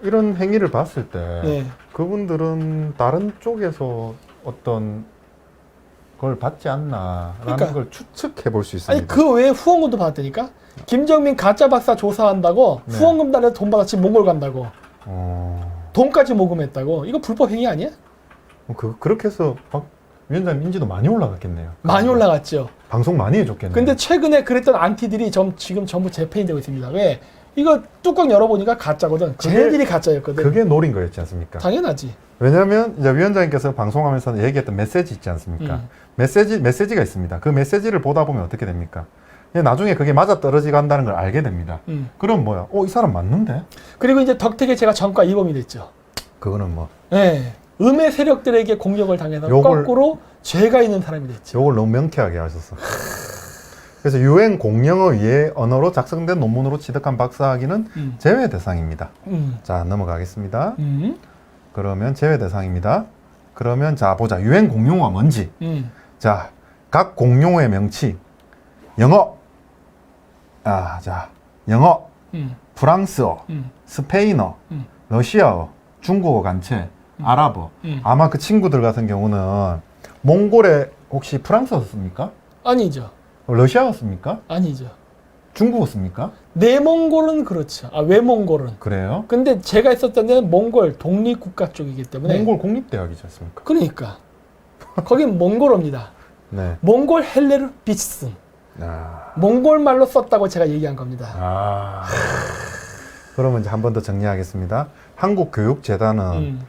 이런 행위를 봤을 때 네. 그분들은 다른 쪽에서 어떤 걸 받지 않나라는 그러니까. 걸 추측해 볼 수 있습니다. 아니 그 외에 후원금도 받았다니까? 김정민 가짜 박사 조사한다고 네. 후원금 달래 돈 받았지 몽골 간다고 어... 돈까지 모금했다고 이거 불법 행위 아니야? 그렇게 해서 박 위원장님 인지도 많이 올라갔겠네요. 많이 올라갔죠. 방송 많이 해줬겠네요. 근데 최근에 그랬던 안티들이 지금 전부 재패인되고 있습니다. 왜? 이거 뚜껑 열어보니까 가짜거든. 쟤네들이 가짜였거든. 그게 노린 거였지 않습니까? 당연하지. 왜냐하면 이제 위원장님께서 방송하면서 얘기했던 메시지 있지 않습니까? 메시지가 있습니다. 그 메시지를 보다 보면 어떻게 됩니까? 나중에 그게 맞아 떨어지고 한다는 걸 알게 됩니다. 그럼 뭐야? 이 사람 맞는데? 그리고 이제 덕택에 제가 전과 2범이 됐죠. 그거는 뭐 네. 음의 세력들에게 공격을 당해서 요걸- 거꾸로 죄가 있는 사람이 됐죠. 요걸 너무 명쾌하게 하셨어. 그래서 유엔 공영어 위의 언어로 작성된 논문으로 취득한 박사학위는 제외 대상입니다. 자, 넘어가겠습니다. 그러면 제외 대상입니다. 그러면 자 보자. 유엔 공용어가 뭔지. 자, 각 공용어의 명치. 영어. 자, 영어, 프랑스어, 스페인어, 러시아어, 중국어 간체, 아랍어. 아마 그 친구들 같은 경우는 몽골에 혹시 프랑스어 씁니까? 아니죠. 러시아어 씁니까? 아니죠. 중국어 씁니까? 내몽골은 그렇죠. 외몽골은. 그래요? 근데 제가 있었던 데는 몽골 독립국가 쪽이기 때문에. 몽골 공립대학이지 않습니까? 그러니까. 거긴 몽골어입니다. 네. 몽골 헬레르 비츠슨. 몽골 말로 썼다고 제가 얘기한 겁니다. 그러면 이제 한 번 더 정리하겠습니다. 한국교육재단은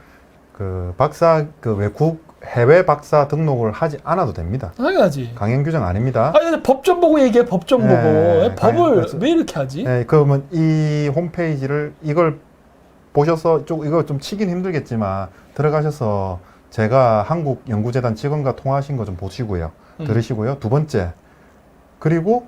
외국 해외 박사 등록을 하지 않아도 됩니다. 당연하지. 강행 규정 아닙니다. 아니, 법좀 보고 얘기해, 법좀 보고. 법을 그래서- 왜 이렇게 하지? 네, 그러면 이 홈페이지를 이걸 보셔서 이거 좀 치긴 힘들겠지만 들어가셔서 제가 한국연구재단 직원과 통화하신 거 좀 보시고요. 들으시고요. 두 번째, 그리고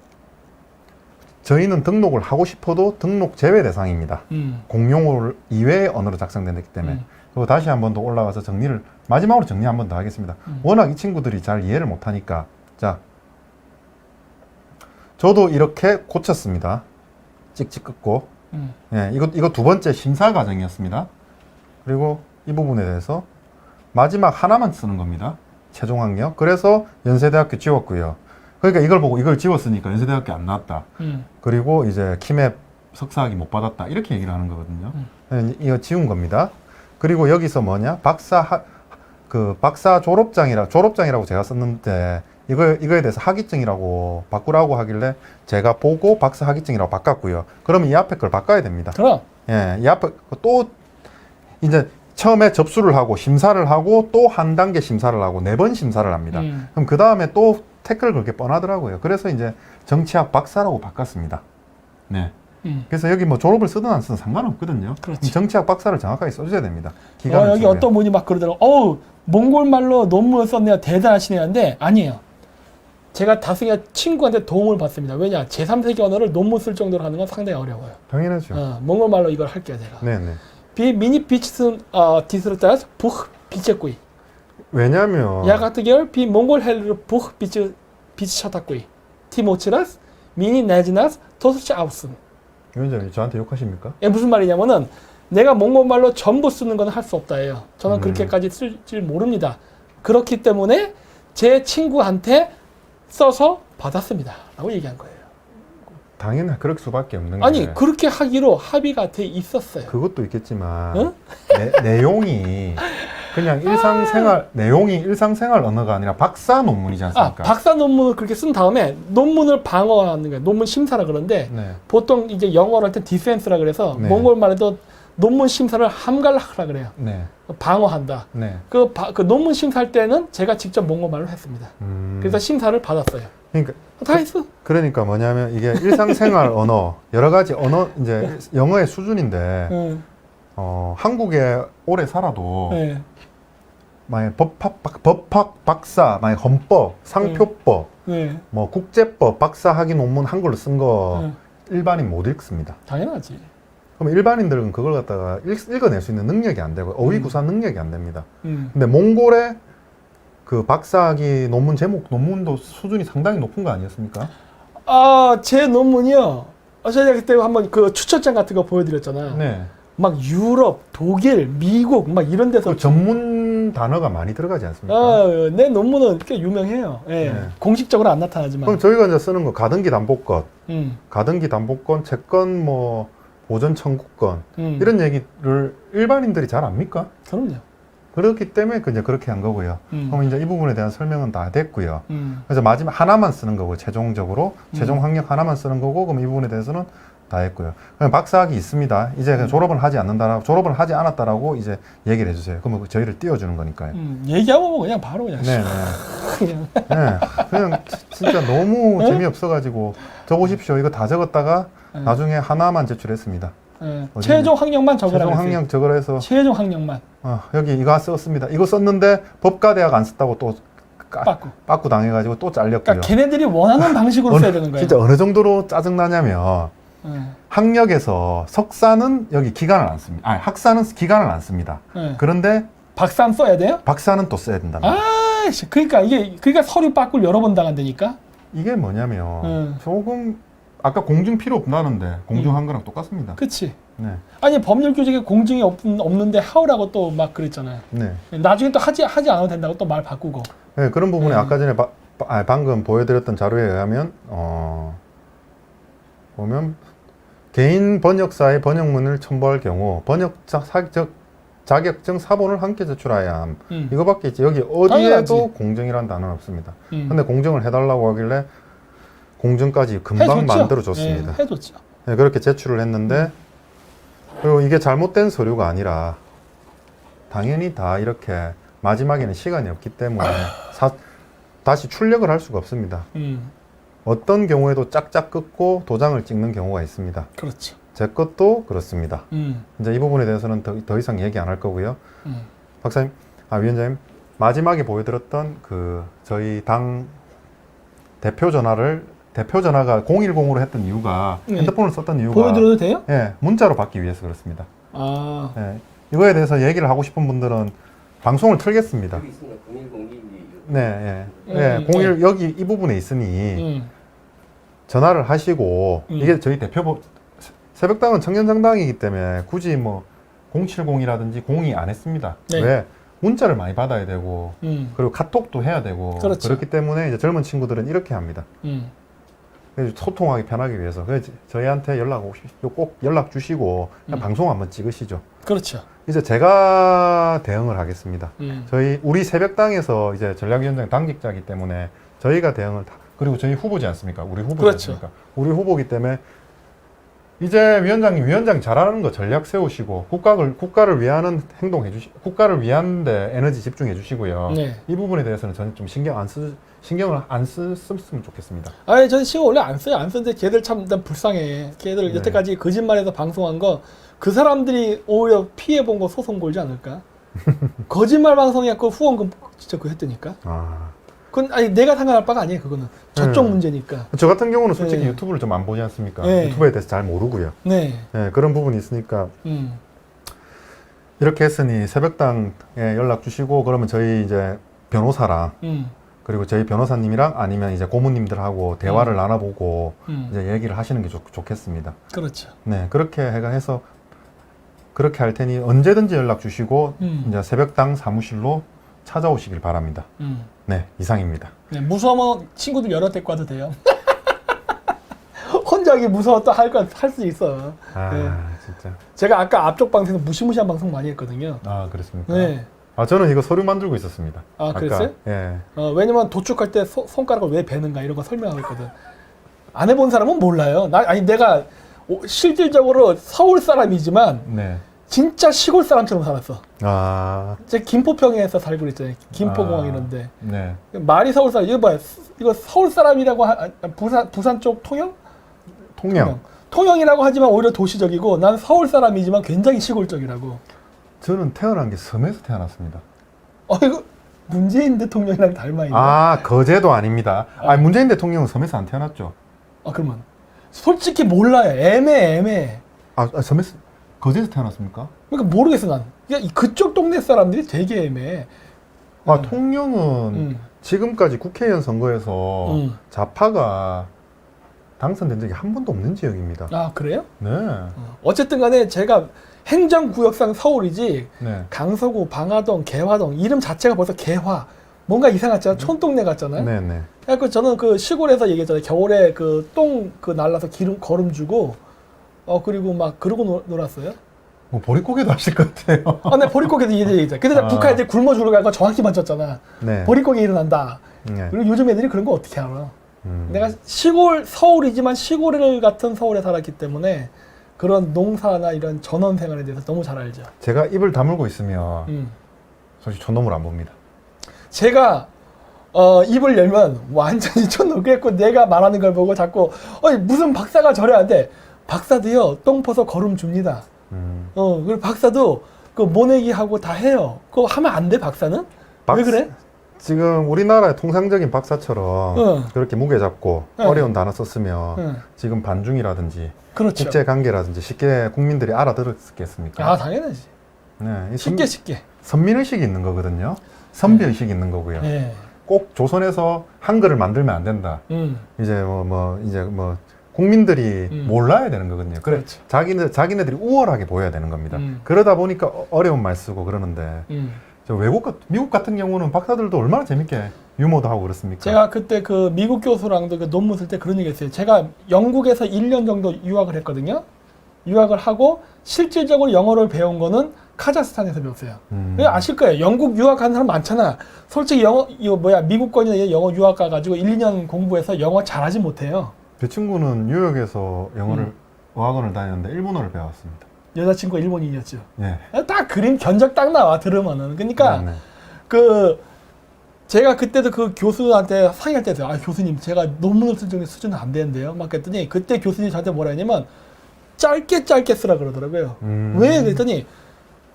저희는 등록을 하고 싶어도 등록 제외 대상입니다. 공용어 이외의 언어로 작성됐기 때문에. 그리고 다시 한 번 더 올라가서 마지막으로 정리 한 번 더 하겠습니다. 워낙 이 친구들이 잘 이해를 못하니까. 자, 저도 이렇게 고쳤습니다. 찍찍 끊고. 예, 이거 두 번째 심사 과정이었습니다. 그리고 이 부분에 대해서 마지막 하나만 쓰는 겁니다. 최종 학력. 그래서 연세대학교 지웠고요. 그러니까 이걸 보고 이걸 지웠으니까 연세대학교 안 나왔다. 그리고 이제 키맵 석사학위 못 받았다. 이렇게 얘기를 하는 거거든요. 이거 지운 겁니다. 그리고 여기서 뭐냐? 박사 졸업장이라고 제가 썼는데 이거에 대해서 학위증이라고 바꾸라고 하길래 제가 보고 박사 학위증이라고 바꿨고요. 그러면 이 앞에 걸 바꿔야 됩니다. 그럼. 예, 이 앞에 또 이제 처음에 접수를 하고 심사를 하고 또 한 단계 심사를 하고 4번 심사를 합니다. 그럼 그 다음에 또 태클 그렇게 뻔하더라고요. 그래서 이제 정치학 박사라고 바꿨습니다. 네. 그래서 여기 뭐 졸업을 쓰든 안 쓰든 상관없거든요. 그렇지. 정치학 박사를 정확하게 써줘야 됩니다. 여기 주고요. 어떤 분이 막 그러더라고. 몽골 말로 논문을 썼네요. 대단하시네요. 근데 아니에요. 제가 다수의 친구한테 도움을 받습니다. 왜냐? 제3세계 언어를 논문 쓸 정도로 하는 건 상당히 어려워요. 당연하죠. 몽골 말로 이걸 할게요, 제가. 네네. 미니 비치슨 디스르타스 부흐 비체꾸이. 왜냐면 야가트결 비 몽골 헬르 부흐 비치샤타꾸이. 티모치라스 미니 네지나스 토스치 아우슨. 위원장님 저한테 욕하십니까? 무슨 말이냐면은 내가 몽골 말로 전부 쓰는 건 할 수 없다예요. 저는 그렇게까지 쓸 줄 모릅니다. 그렇기 때문에 제 친구한테 써서 받았습니다. 라고 얘기한 거예요. 당연히 그럴 수밖에 없는 게 아니 그렇게 하기로 합의가 돼 있었어요. 그것도 있겠지만 응? 내용이 그냥 일상생활 내용이 일상생활 언어가 아니라 박사 논문이지 않습니까? 박사 논문을 그렇게 쓴 다음에 논문을 방어하는 거예요. 논문 심사라 그러는데 네. 보통 이제 영어로 할 때 디펜스라 그래서 네. 몽골 말에도 논문 심사를 함갈라라 그래요. 네. 방어한다. 네. 그 논문 심사할 때는 제가 직접 몽골 말로 했습니다. 그래서 심사를 받았어요. 그러니까 다 했어. 그러니까 뭐냐면 이게 일상생활 언어 여러 가지 언어 이제 영어의 수준인데 한국에 오래 살아도 네. 만약 법학 박사, 만약 헌법, 상표법, 네. 뭐 국제법 박사 학위 논문 한글로 쓴 거 일반인 못 읽습니다. 당연하지. 그럼 일반인들은 그걸 갖다가 읽어낼 수 있는 능력이 안 되고 어휘 구사 능력이 안 됩니다. 음. 근데 몽골의 그 박사학위 논문 제목 논문도 수준이 상당히 높은 거 아니었습니까? 제 논문이요. 제가 그때 한번 그 추천장 같은 거 보여드렸잖아요. 네. 막 유럽, 독일, 미국 막 이런 데서 그 전문 단어가 많이 들어가지 않습니까? 내 논문은 꽤 유명해요. 예. 네. 공식적으로 안 나타나지만. 그럼 저희가 이제 쓰는 거 가등기 담보권, 음. 가등기 담보권, 채권 뭐 보전 청구권 이런 얘기를 일반인들이 잘 압니까? 그럼요. 그렇기 때문에 이제 그렇게 한 거고요. 음. 그럼 이제 이 부분에 대한 설명은 다 됐고요. 그래서 마지막 하나만 쓰는 거고 최종적으로 최종 학력 하나만 쓰는 거고 그럼 이 부분에 대해서는 다 했고요. 그럼 박사학위 있습니다. 이제 그냥 졸업을 하지 않는다라고 졸업을 하지 않았다라고 이제 얘기를 해주세요. 그러면 저희를 띄워주는 거니까요. 얘기하고 그냥 바로 그냥. 네, 그냥. 네. 그냥 진짜 너무 재미없어가지고 적으십시오. 이거 다 적었다가 나중에 하나만 제출했습니다. 최종 학력만 적으라고 최종 했어요. 학력 적으라 해서 최종 학력만. 여기 이거 썼습니다. 이거 썼는데 법과대학 안 썼다고 또 빠꾸 당해가지고 또 잘렸고요. 그러니까 걔네들이 원하는 방식으로 써야 되는 거예요. 진짜 어느 정도로 짜증나냐면 학력에서 석사는 여기 기간을 안 씁니다. 아니 학사는 기간을 안 씁니다. 그런데 박사는 써야 돼요? 박사는 또 써야 된답니다. 그러니까 그러니까 서류 빠꾸를 여러 번 당한다니까. 이게 뭐냐면 조금 아까 공증 필요 없다는데 공증한 거랑 똑같습니다. 그치. 네. 아니 법률 규정에 공증이 없는데 하우라고 또 막 그랬잖아요. 네. 나중에 또 하지 않아도 된다고 또 말 바꾸고. 네, 그런 부분에 아까 전에 방금 보여드렸던 자료에 의하면 보면 개인 번역사의 번역문을 첨부할 경우 번역 자격증 사본을 함께 제출해야 함. 이거밖에 있지. 여기 어디에도 당연하지. 공증이라는 단어는 없습니다. 근데 공증을 해달라고 하길래 공증까지 금방 해줬죠? 만들어줬습니다. 네, 해줬죠. 네, 그렇게 제출을 했는데 그리고 이게 잘못된 서류가 아니라 당연히 다 이렇게 마지막에는 시간이 없기 때문에 다시 출력을 할 수가 없습니다. 어떤 경우에도 짝짝 끊고 도장을 찍는 경우가 있습니다. 그렇죠. 제 것도 그렇습니다. 이제 이 부분에 대해서는 더 이상 얘기 안 할 거고요. 박사님, 위원장님, 마지막에 보여드렸던 그 저희 당 대표 전화가 010으로 했던 이유가 핸드폰을 썼던 이유가 보여드려도 돼요? 예, 문자로 받기 위해서 그렇습니다. 예, 이거에 대해서 얘기를 하고 싶은 분들은 방송을 틀겠습니다. 여기 있습니다. 0102. 네, 예, 01 여기 이 부분에 있으니 전화를 하시고 이게 저희 대표 새벽당은 청년정당이기 때문에 굳이 뭐 070이라든지 02 안 했습니다. 네. 왜? 문자를 많이 받아야 되고 그리고 카톡도 해야 되고 그렇죠. 그렇기 때문에 이제 젊은 친구들은 이렇게 합니다. 그래서 소통하기 편하기 위해서 그래서 저희한테 꼭 연락 주시고 그냥 방송 한번 찍으시죠. 그렇죠. 이제 제가 대응을 하겠습니다. 우리 새벽당에서 이제 전략위원장 당직자이기 때문에 저희가 대응을 그리고 저희 후보지 않습니까? 우리 후보지 그렇죠. 않습니까? 우리 후보기 때문에 이제 위원장이 잘하는 거 전략 세우시고 국가를 위하는 행동 국가를 위한데 에너지 집중해 주시고요. 네. 이 부분에 대해서는 저는 좀 신경을 안 썼으면 좋겠습니다. 저는 신경 원래 안 써요. 안 쓰는데 걔들 참 난 불쌍해. 걔들 네. 여태까지 거짓말해서 방송한 거 그 사람들이 오히려 피해 본 거 소송 걸지 않을까? 거짓말 방송해갖고 후원금 진짜 그거 했다니까. 그건 내가 상관할 바가 아니에요. 그거는 저쪽 문제니까. 저 같은 경우는 솔직히 네. 유튜브를 좀 안 보지 않습니까? 네. 유튜브에 대해서 잘 모르고요. 네. 네, 그런 부분이 있으니까 이렇게 했으니 새벽당에 연락 주시고 그러면 저희 이제 변호사랑 그리고 저희 변호사님이랑 아니면 이제 고모님들하고 대화를 나눠보고 이제 얘기를 하시는 게 좋겠습니다. 그렇죠. 네, 그렇게 해서 그렇게 할 테니 언제든지 연락 주시고 이제 새벽당 사무실로 찾아오시길 바랍니다. 네, 이상입니다. 네, 무서우면 친구들 여러 데리고 와도 돼요. 혼자 하기 무서워 또 할 수 있어. 네. 진짜. 제가 아까 앞쪽 방송에서 무시무시한 방송 많이 했거든요. 그렇습니까? 네. 아, 저는 이거 서류 만들고 있었습니다. 아, 아까. 그랬어요? 예. 왜냐면 도축할 때 손가락을 왜 베는가 이런 거 설명하고 있거든. 안 해본 사람은 몰라요. 내가 실질적으로 서울 사람이지만 네. 진짜 시골 사람처럼 살았어. 아, 제가 김포평에서 살고 그랬잖아요. 김포공항 이런데. 네. 말이 서울 사람. 이거 봐요. 이거 서울 사람이라고 부산 쪽 통영? 통영이라고 하지만 오히려 도시적이고 난 서울 사람이지만 굉장히 시골적이라고. 저는 태어난 게 섬에서 태어났습니다. 이거 문재인 대통령이랑 닮아 있네. 아, 거제도 아닙니다. 문재인 대통령은 섬에서 안 태어났죠. 그러면 솔직히 몰라요. 애매해. 섬에서, 거제에서 태어났습니까? 그러니까 모르겠어 난. 그쪽 동네 사람들이 되게 애매해. 통영은 지금까지 국회의원 선거에서 좌파가 당선된 적이 한 번도 없는 지역입니다. 아, 그래요? 네. 어쨌든 간에 제가 행정구역상 서울이지 네. 강서구, 방화동, 개화동 이름 자체가 벌써 개화 뭔가 이상하잖아. 촌동네 같잖아요. 네네. 그래서 저는 그 시골에서 얘기했잖아요. 겨울에 그 똥 날라서 거름 주고 그리고 막 그러고 놀았어요. 뭐 보릿고개도 하실 것 같아요. 내 보릿고개도 얘기했잖아. 근데 내가 북한 애들 굶어 죽을 거 정확히 맞췄잖아. 네. 보릿고개 일어난다. 네. 그리고 요즘 애들이 그런 거 어떻게 알아? 내가 서울이지만 시골 같은 서울에 살았기 때문에 그런 농사나 이런 전원 생활에 대해서 너무 잘 알죠. 제가 입을 다물고 있으면 솔직히 촌놈을 안 봅니다. 제가 입을 열면 완전히 촌놈. 그래갖고 내가 말하는 걸 보고 자꾸 무슨 박사가 저래야 돼. 박사도요 똥 퍼서 거름 줍니다. 그리고 박사도 그 모내기 하고 다 해요. 그거 하면 안 돼 박사는? 왜 그래? 지금 우리나라의 통상적인 박사처럼 그렇게 무게 잡고 어려운 단어 썼으면 지금 반중이라든지 그렇죠. 국제 관계라든지 쉽게 국민들이 알아들었겠습니까? 당연하지. 네, 쉽게. 선민의식이 있는 거거든요. 선비의식이 있는 거고요. 네. 꼭 조선에서 한글을 만들면 안 된다. 이제 국민들이 몰라야 되는 거거든요. 그래, 그렇죠. 자기네들이 우월하게 보여야 되는 겁니다. 그러다 보니까 어려운 말 쓰고 그러는데 미국 같은 경우는 박사들도 얼마나 재밌게 유머도 하고 그렇습니까? 제가 그때 그 미국 교수랑도 그 논문 쓸 때 그런 얘기 했어요. 제가 영국에서 1년 정도 유학을 했거든요. 유학을 하고 실질적으로 영어를 배운 거는 카자흐스탄에서 배웠어요. 아실 거예요. 영국 유학하는 사람 많잖아. 솔직히 미국권이나 영어 유학 가가지고 1, 2년 공부해서 영어 잘하지 못해요. 제 친구는 뉴욕에서 영어를 어학원을 다녔는데 일본어를 배웠습니다. 여자친구가 일본인이었죠. 네. 딱 그림 견적 딱 나와 들으면은. 그러니까 네. 제가 그때도 그 교수한테 상의할 때 했어요. 교수님 제가 논문을 쓸 정도 수준은 안 되는데요. 막 그랬더니 그때 교수님이 저한테 뭐라 했냐면 짧게 쓰라 그러더라고요. 왜? 그랬더니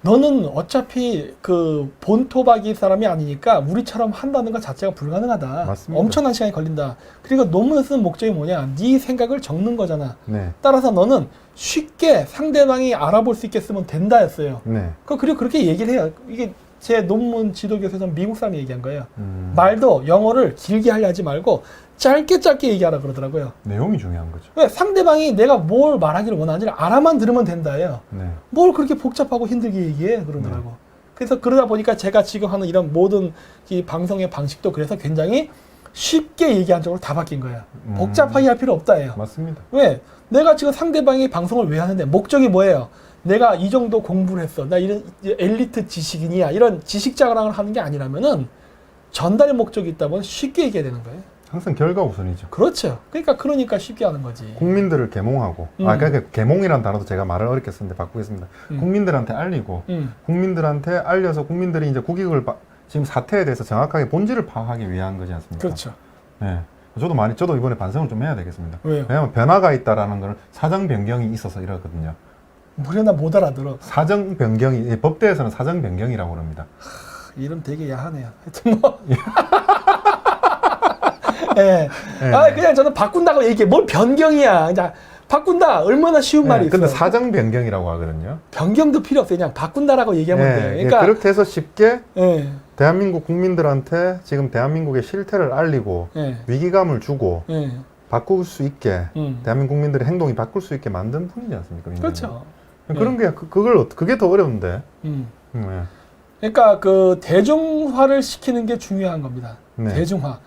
너는 어차피 그 본토박이 사람이 아니니까 우리처럼 한다는 것 자체가 불가능하다. 맞습니다. 엄청난 시간이 걸린다. 그리고 논문을 쓰는 목적이 뭐냐? 네 생각을 적는 거잖아. 네. 따라서 너는 쉽게 상대방이 알아볼 수 있게 쓰면 된다 했어요. 네. 그리고 그렇게 얘기를 해요. 이게 제 논문 지도교수에서는 미국 사람이 얘기한 거예요. 말도 영어를 길게 하지 말고 짧게 얘기하라 그러더라고요. 내용이 중요한 거죠. 왜? 상대방이 내가 뭘 말하기를 원하는지를 알아만 들으면 된다예요. 네. 뭘 그렇게 복잡하고 힘들게 얘기해 그러더라고. 그래서 그러다 보니까 제가 지금 하는 이런 모든 이 방송의 방식도 그래서 굉장히 쉽게 얘기한 쪽으로 다 바뀐 거예요. 복잡하게 할 필요 없다예요. 맞습니다. 왜? 내가 지금 상대방이 방송을 왜 하는데 목적이 뭐예요? 내가 이 정도 공부를 했어. 나 이런 엘리트 지식인이야. 이런 지식 자랑을 하는 게 아니라면은 전달의 목적이 있다면 쉽게 얘기해야 되는 거예요. 항상 결과 우선이죠. 그렇죠. 그러니까 쉽게 하는 거지. 국민들을 계몽하고, 그러니까 계몽이라는 단어도 제가 말을 어렵게 쓰는데 바꾸겠습니다. 국민들한테 알리고, 국민들한테 알려서 국민들이 이제 국익을 지금 사태에 대해서 정확하게 본질을 파악하기 위한 거지 않습니까? 그렇죠. 네. 저도 이번에 반성을 좀 해야 되겠습니다. 왜요? 왜냐하면 변화가 있다라는 거는 사정 변경이 있어서 이러거든요. 무려나 못 알아들어. 사정 변경이 법대에서는 사정 변경이라고 합니다. 이름 되게 야하네요. 하여튼 뭐. 예. 그냥 저는 바꾼다고 얘기해. 뭘 변경이야. 그냥 바꾼다. 얼마나 쉬운 말이 있어. 근데 사정 변경이라고 하거든요. 변경도 필요 없어요. 그냥 바꾼다라고 얘기하면 돼. 그러니까 그렇게 해서 쉽게 대한민국 국민들한테 지금 대한민국의 실태를 알리고 위기감을 주고 바꿀 수 있게 대한민국 국민들의 행동이 바꿀 수 있게 만든 분이지 않습니까? 그렇죠. 그런 게 그게 더 어려운데. 그러니까 그 대중화를 시키는 게 중요한 겁니다. 네. 대중화.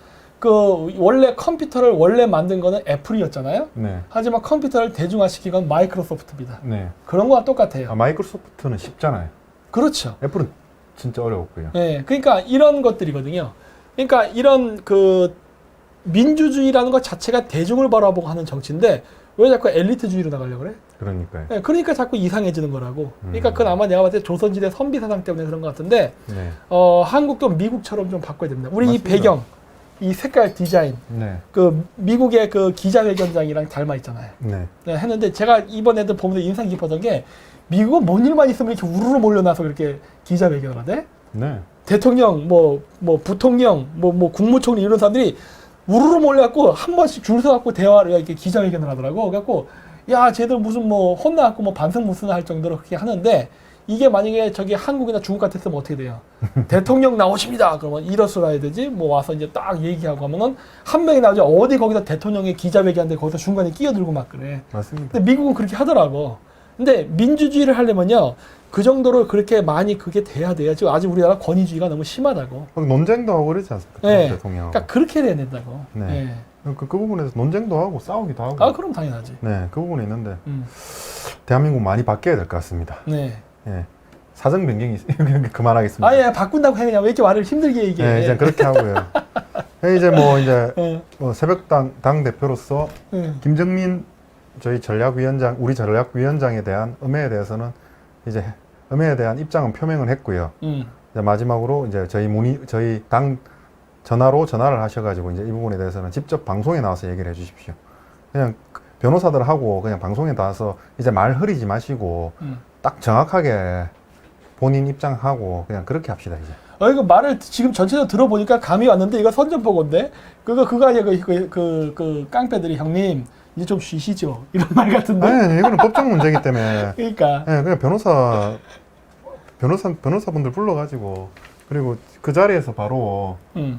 원래 컴퓨터를 만든 거는 애플이었잖아요. 네. 하지만 컴퓨터를 대중화시킨 건 마이크로소프트입니다. 네. 그런 거와 똑같아요. 마이크로소프트는 쉽잖아요. 그렇죠. 애플은 진짜 어려웠고요. 예, 그러니까 이런 것들이거든요. 그러니까 이런 그 민주주의라는 것 자체가 대중을 바라보고 하는 정치인데 왜 자꾸 엘리트주의로 나가려고 그래? 그러니까요. 예, 그러니까 자꾸 이상해지는 거라고. 그러니까 그건 아마 내가 봤을 때 조선시대 선비 사상 때문에 그런 것 같은데 네. 한국도 미국처럼 좀 바꿔야 됩니다. 우리 맞습니다. 이 배경, 이 색깔 디자인, 네. 그 미국의 그 기자회견장이랑 닮아 있잖아요. 네. 네, 했는데 제가 이번에도 보면서 인상 깊었던 게 미국은 뭔 일만 있으면 이렇게 우르르 몰려나서 그렇게 기자회견을 하대. 네. 대통령, 뭐 부통령, 뭐 국무총리 이런 사람들이 우르르 몰려갖고 한 번씩 줄 서갖고 대화를 이렇게 기자회견을 하더라고. 그래갖고 야, 쟤들 무슨 뭐 혼나갖고 뭐 반성 무슨 할 정도로 그렇게 하는데 이게 만약에 저기 한국이나 중국 같았으면 어떻게 돼요? 대통령 나오십니다. 그러면 이러수라 해야 되지? 뭐 와서 이제 딱 얘기하고 하면은 한 명이 나오죠. 어디 거기다 대통령의 기자회견인데 거기서 중간에 끼어들고 막 그래. 맞습니다. 근데 미국은 그렇게 하더라고. 근데 민주주의를 하려면요. 그 정도로 그렇게 많이 그게 돼야 돼요. 지금 아직 우리나라 권위주의가 너무 심하다고. 논쟁도 하고 그러지 않습니까? 네. 대통령. 그러니까 그렇게 돼야 된다고. 네. 네. 그 부분에서 논쟁도 하고 싸우기도 하고. 아, 그럼 당연하지. 네, 그 부분이 있는데 음. 대한민국 많이 바뀌어야 될 것 같습니다. 네. 예. 사정 변경이 그만하겠습니다. 아예 바꾼다고 해 그냥 왜 이렇게 말을 힘들게 얘기해. 네, 이제 그렇게 하고요. 이제 뭐 이제 네. 새벽당 당 대표로서 네. 김정민 저희 전략위원장 우리 전략위원장에 대한 음해에 대해서는 이제 음해에 대한 입장은 표명을 했고요. 이제 마지막으로 이제 저희 당 전화를 하셔가지고 이제 이 부분에 대해서는 직접 방송에 나와서 얘기를 해주십시오. 그냥 변호사들하고 그냥 방송에 나와서 이제 말 흐리지 마시고 딱 정확하게 본인 입장하고 그냥 그렇게 합시다 이제. 이거 말을 지금 전체적으로 들어보니까 감이 왔는데 이거 선전포고인데 그거 아니야 그 깡패들이 형님 이제 좀 쉬시죠 이런 말 같은데. 아니 이거는 법적 문제이기 때문에. 그러니까. 네, 그냥 변호사분들 불러가지고 그리고 그 자리에서 바로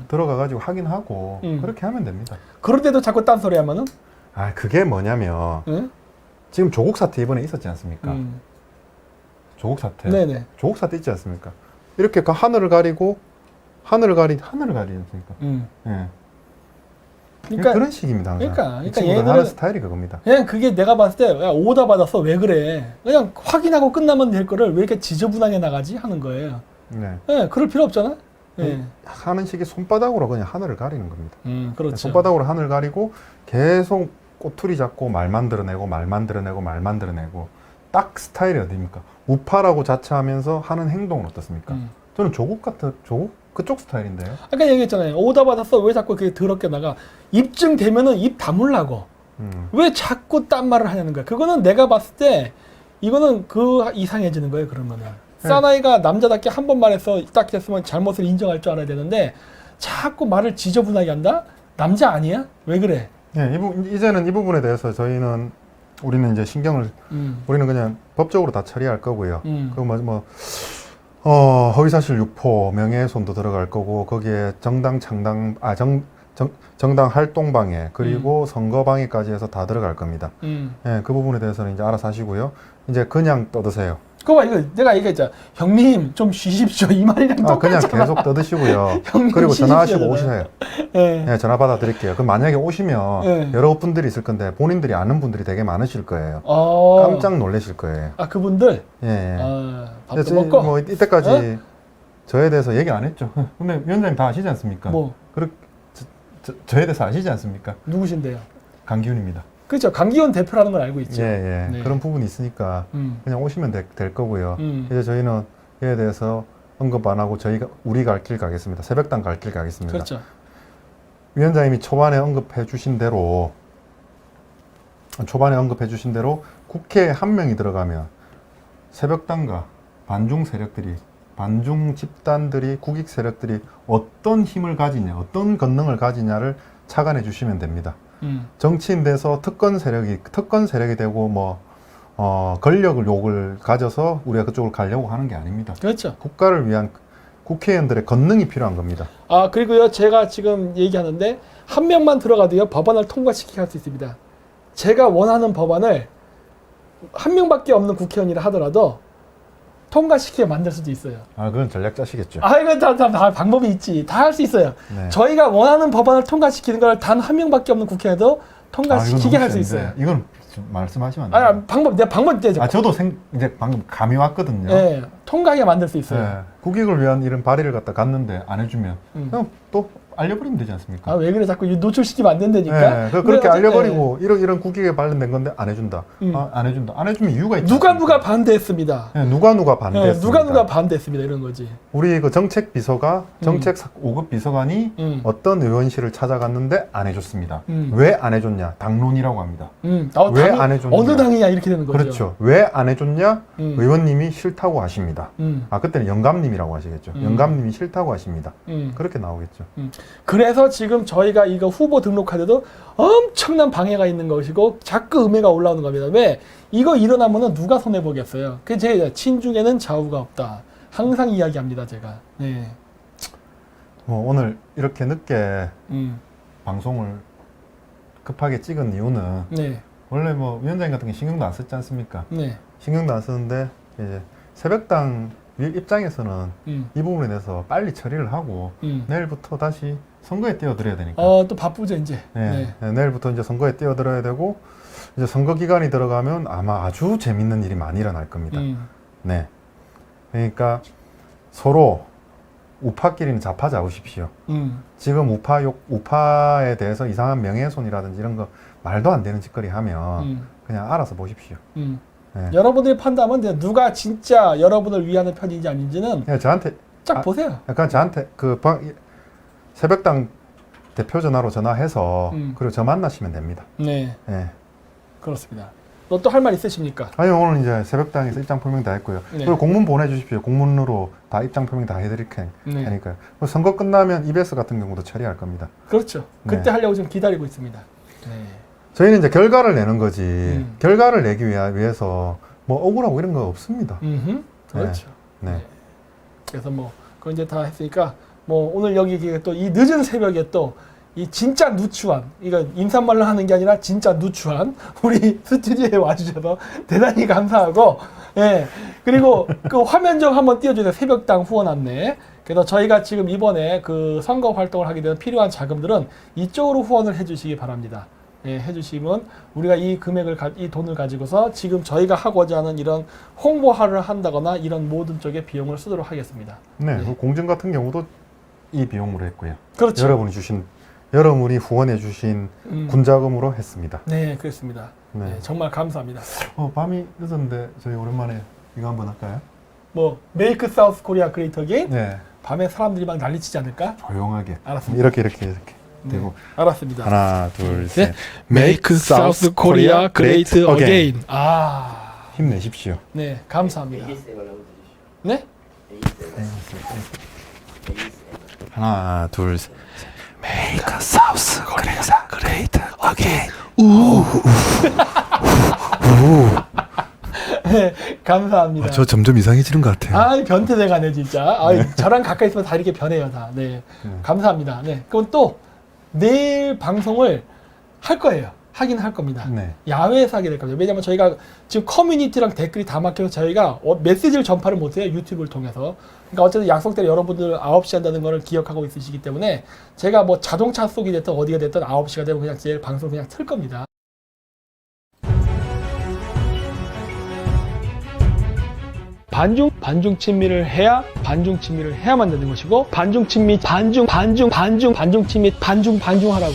들어가가지고 확인하고 그렇게 하면 됩니다. 그런데도 자꾸 딴소리 하면은? 아 그게 뭐냐면 응? 지금 조국 사태 이번에 있었지 않습니까? 조국 사태. 네네. 조국 사태 있지 않습니까? 이렇게 하늘을 가리지 않습니까? 예. 그러니까 그런 식입니다 항상. 그러니까 이 친구들 얘네들은 하는 스타일이 그겁니다. 그냥 그게 내가 봤을 때 야, 오다 받았어 왜 그래? 그냥 확인하고 끝나면 될 거를 왜 이렇게 지저분하게 나가지 하는 거예요. 네. 네, 그럴 필요 없잖아. 네. 하는 식이 손바닥으로 그냥 하늘을 가리는 겁니다. 그렇죠. 손바닥으로 하늘 가리고 계속 꼬투리 잡고 말 만들어내고 딱 스타일이 어디입니까? 우파라고 자처하면서 하는 행동은 어떻습니까? 저는 조국 그쪽 스타일인데요. 아까 얘기했잖아요. 오다 받았어 왜 자꾸 그게 더럽게 나가? 입증되면은 입 다물라고. 왜 자꾸 딴 말을 하냐는 거야. 그거는 내가 봤을 때 이거는 이상해지는 거예요. 그러면은 사나이가 남자답게 한 번 말해서 딱 됐으면 잘못을 인정할 줄 알아야 되는데 자꾸 말을 지저분하게 한다? 남자 아니야? 왜 그래? 네, 이제는 이 부분에 대해서 우리는 이제 신경을 우리는 그냥 법적으로 다 처리할 거고요. 그리고 허위사실 유포, 명예훼손도 들어갈 거고 거기에 정당 활동방해 그리고 선거방해까지 해서 다 들어갈 겁니다. 예, 그 부분에 대해서는 이제 알아서 하시고요. 이제 그냥 떠드세요. 그거 봐, 이거 내가 얘기했잖아. 형님 좀 쉬십시오. 이 말이랑 똑같잖아. 그냥 계속 떠드시고요. 형님 그리고 전화하시고 쉬십시오. 오시세요. 네. 네, 전화 받아드릴게요. 그럼 만약에 오시면 네. 여러 분들이 있을 건데 본인들이 아는 분들이 되게 많으실 거예요. 깜짝 놀라실 거예요. 그분들? 예. 밥도 먹고? 뭐 이때까지 저에 대해서 얘기 안 했죠. 근데 위원장님 다 아시지 않습니까? 뭐? 저에 대해서 아시지 않습니까? 누구신데요? 강기훈입니다. 그렇죠. 강기훈 대표라는 걸 알고 있죠. 예. 네. 그런 부분이 있으니까 그냥 오시면 될 거고요. 음. 이제 저희는 이에 대해서 언급 안 하고 우리 갈 길 가겠습니다. 새벽당 갈 길 가겠습니다. 그렇죠. 위원장님이 초반에 언급해 주신 대로 국회에 한 명이 들어가면 새벽당과 반중 집단들이 국익 세력들이 어떤 힘을 가지냐, 어떤 권능을 가지냐를 착안해 주시면 됩니다. 정치인 돼서 특권 세력이 되고 권력을 욕을 가져서 우리가 그쪽을 가려고 하는 게 아닙니다. 그렇죠. 국가를 위한 국회의원들의 권능이 필요한 겁니다. 그리고요, 제가 지금 얘기하는데 한 명만 들어가도요 법안을 통과시키게 할 수 있습니다. 제가 원하는 법안을 한 명밖에 없는 국회의원이라 하더라도 통과시키게 만들 수도 있어요. 그건 전략 짜시겠죠. 이거 다 방법이 있지. 다 할 수 있어요. 네. 저희가 원하는 법안을 통과시키는 걸 단 한 명밖에 없는 국회에도 통과시키게 할 수 있어요. 이건 좀 말씀하시면 안 돼요? 아, 내가 방법 이제 저도 이제 방금 감이 왔거든요. 네, 통과하게 만들 수 있어요. 네. 국익을 위한 이런 발의를 갖다 갔는데 안 해주면 그냥 또 알려버리면 되지 아, 않습니까? 왜 그래? 자꾸 노출시키면 안 된다니까? 네, 그렇게 알려버리고 이런 국익에 관련된 건데 안 해준다. 안 해준다. 안 해주면 이유가 있죠. 누가 반대했습니다. 네, 누가 반대했습니다. 누가 반대했습니다. 이런 거지. 우리 그 정책 비서가 정책 5급 비서관이 어떤 의원실을 찾아갔는데 안 해줬습니다. 왜 안 해줬냐? 당론이라고 합니다. 왜 안 해줬냐? 어느 당이냐 이렇게 되는 거죠. 그렇죠. 왜 안 해줬냐? 의원님이 싫다고 하십니다. 그때는 영감님이라고 하시겠죠. 영감님이 싫다고 하십니다. 그렇게 나오겠죠. 그래서 지금 저희가 이거 후보 등록할 때도 엄청난 방해가 있는 것이고 자꾸 음해가 올라오는 겁니다. 왜? 이거 일어나면은 누가 손해보겠어요? 그 제 친중에는 좌우가 없다. 항상 이야기합니다, 제가. 네. 오늘 이렇게 늦게 방송을 급하게 찍은 이유는 네. 원래 위원장님 같은 게 신경도 안 썼지 않습니까? 네. 신경도 안 쓰는데 이제 새벽당 입장에서는 이 부분에 대해서 빨리 처리를 하고 내일부터 다시 선거에 뛰어들어야 되니까. 또 바쁘죠, 이제. 네. 내일부터 이제 선거에 뛰어들어야 되고 이제 선거 기간이 들어가면 아마 아주 재밌는 일이 많이 일어날 겁니다. 네. 그러니까 서로 우파끼리는 잡아 잡으십시오. 지금 우파에 대해서 이상한 명예훼손이라든지 이런 거 말도 안 되는 짓거리 하면 그냥 알아서 보십시오. 네. 여러분들이 판단하면 돼요. 누가 진짜 여러분을 위하는 편인지 아닌지는 저한테 쫙 보세요. 약간 저한테 새벽당 대표 전화로 전화해서 그리고 저 만나시면 됩니다. 네. 네. 그렇습니다. 너 또 할 말 있으십니까? 아니 오늘 이제 새벽당에서 입장 표명 다 했고요. 네. 그리고 공문 보내주십시오. 공문으로 다 입장 표명 다 해드릴 테니까요. 선거 끝나면 EBS 같은 경우도 처리할 겁니다. 그렇죠. 그때 네. 하려고 지금 기다리고 있습니다. 네. 저희는 이제 결과를 내는 거지 결과를 내기 위해서 억울하고 이런 거 없습니다. 그렇죠. 네. 그래서 그거 이제 다 했으니까 오늘 여기 또 이 늦은 새벽에 또 이 진짜 누추한 이거 인사말로 하는 게 아니라 진짜 누추한 우리 스튜디오에 와주셔서 대단히 감사하고 그리고 그 화면 좀 한번 띄워주세요. 새벽당 후원 안내. 그래서 저희가 지금 이번에 그 선거 활동을 하게 되는 필요한 자금들은 이쪽으로 후원을 해주시기 바랍니다. 해주시면 우리가 이 금액을 이 돈을 가지고서 지금 저희가 하고자 하는 이런 홍보를 한다거나 이런 모든 쪽에 비용을 쓰도록 하겠습니다. 네. 그 공정 같은 경우도 이 비용으로 했고요. 그렇죠. 여러분이 후원해 주신 군자금으로 했습니다. 네, 그렇습니다. 네. 네, 정말 감사합니다. 밤이 늦었는데 저희 오랜만에 이거 한번 할까요? 메이크 사우스 코리아 그레이트 어게인? 네. 밤에 사람들이 막 난리치지 않을까? 조용하게. 알았습니다. 이렇게 네, 되고 알았습니다. 하나, 둘, 셋. Make South Korea Great Again. 힘내십시오. 네, 감사합니다. 네? 하나, 둘, 셋. Make South Korea Great Again. 네, 감사합니다. 저 점점 이상해지는 것 같아요. 변태돼가네 진짜. 저랑 가까이 있으면 다 이렇게 변해요 다. 네, 감사합니다. 네, 그럼 또 내일 방송을 할 거예요. 하긴 할 겁니다. 네. 야외에서 하게 될 겁니다. 왜냐하면 저희가 지금 커뮤니티랑 댓글이 다 막혀서 저희가 메시지를 전파를 못해요. 유튜브를 통해서. 그러니까 어쨌든 약속대로 여러분들 9시 한다는 거를 기억하고 있으시기 때문에 제가 자동차 속이 됐든 어디가 됐든 9시가 되면 그냥 제 방송 그냥 틀 겁니다. 반중 친미를 해야만 되는 것이고 반중 친미 반중 친미 반중하라고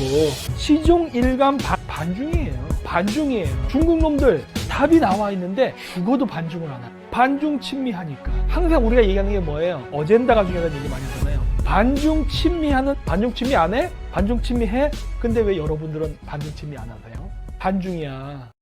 시종 일관 반중이에요. 중국 놈들 답이 나와 있는데 죽어도 반중을 안 해. 반중 친미하니까 항상 우리가 얘기하는 게 뭐예요? 어젠다가 중요하다는 얘기 많이 하잖아요. 반중 친미 안 해? 반중 친미 해? 근데 왜 여러분들은 반중 친미 안 하세요? 반중이야.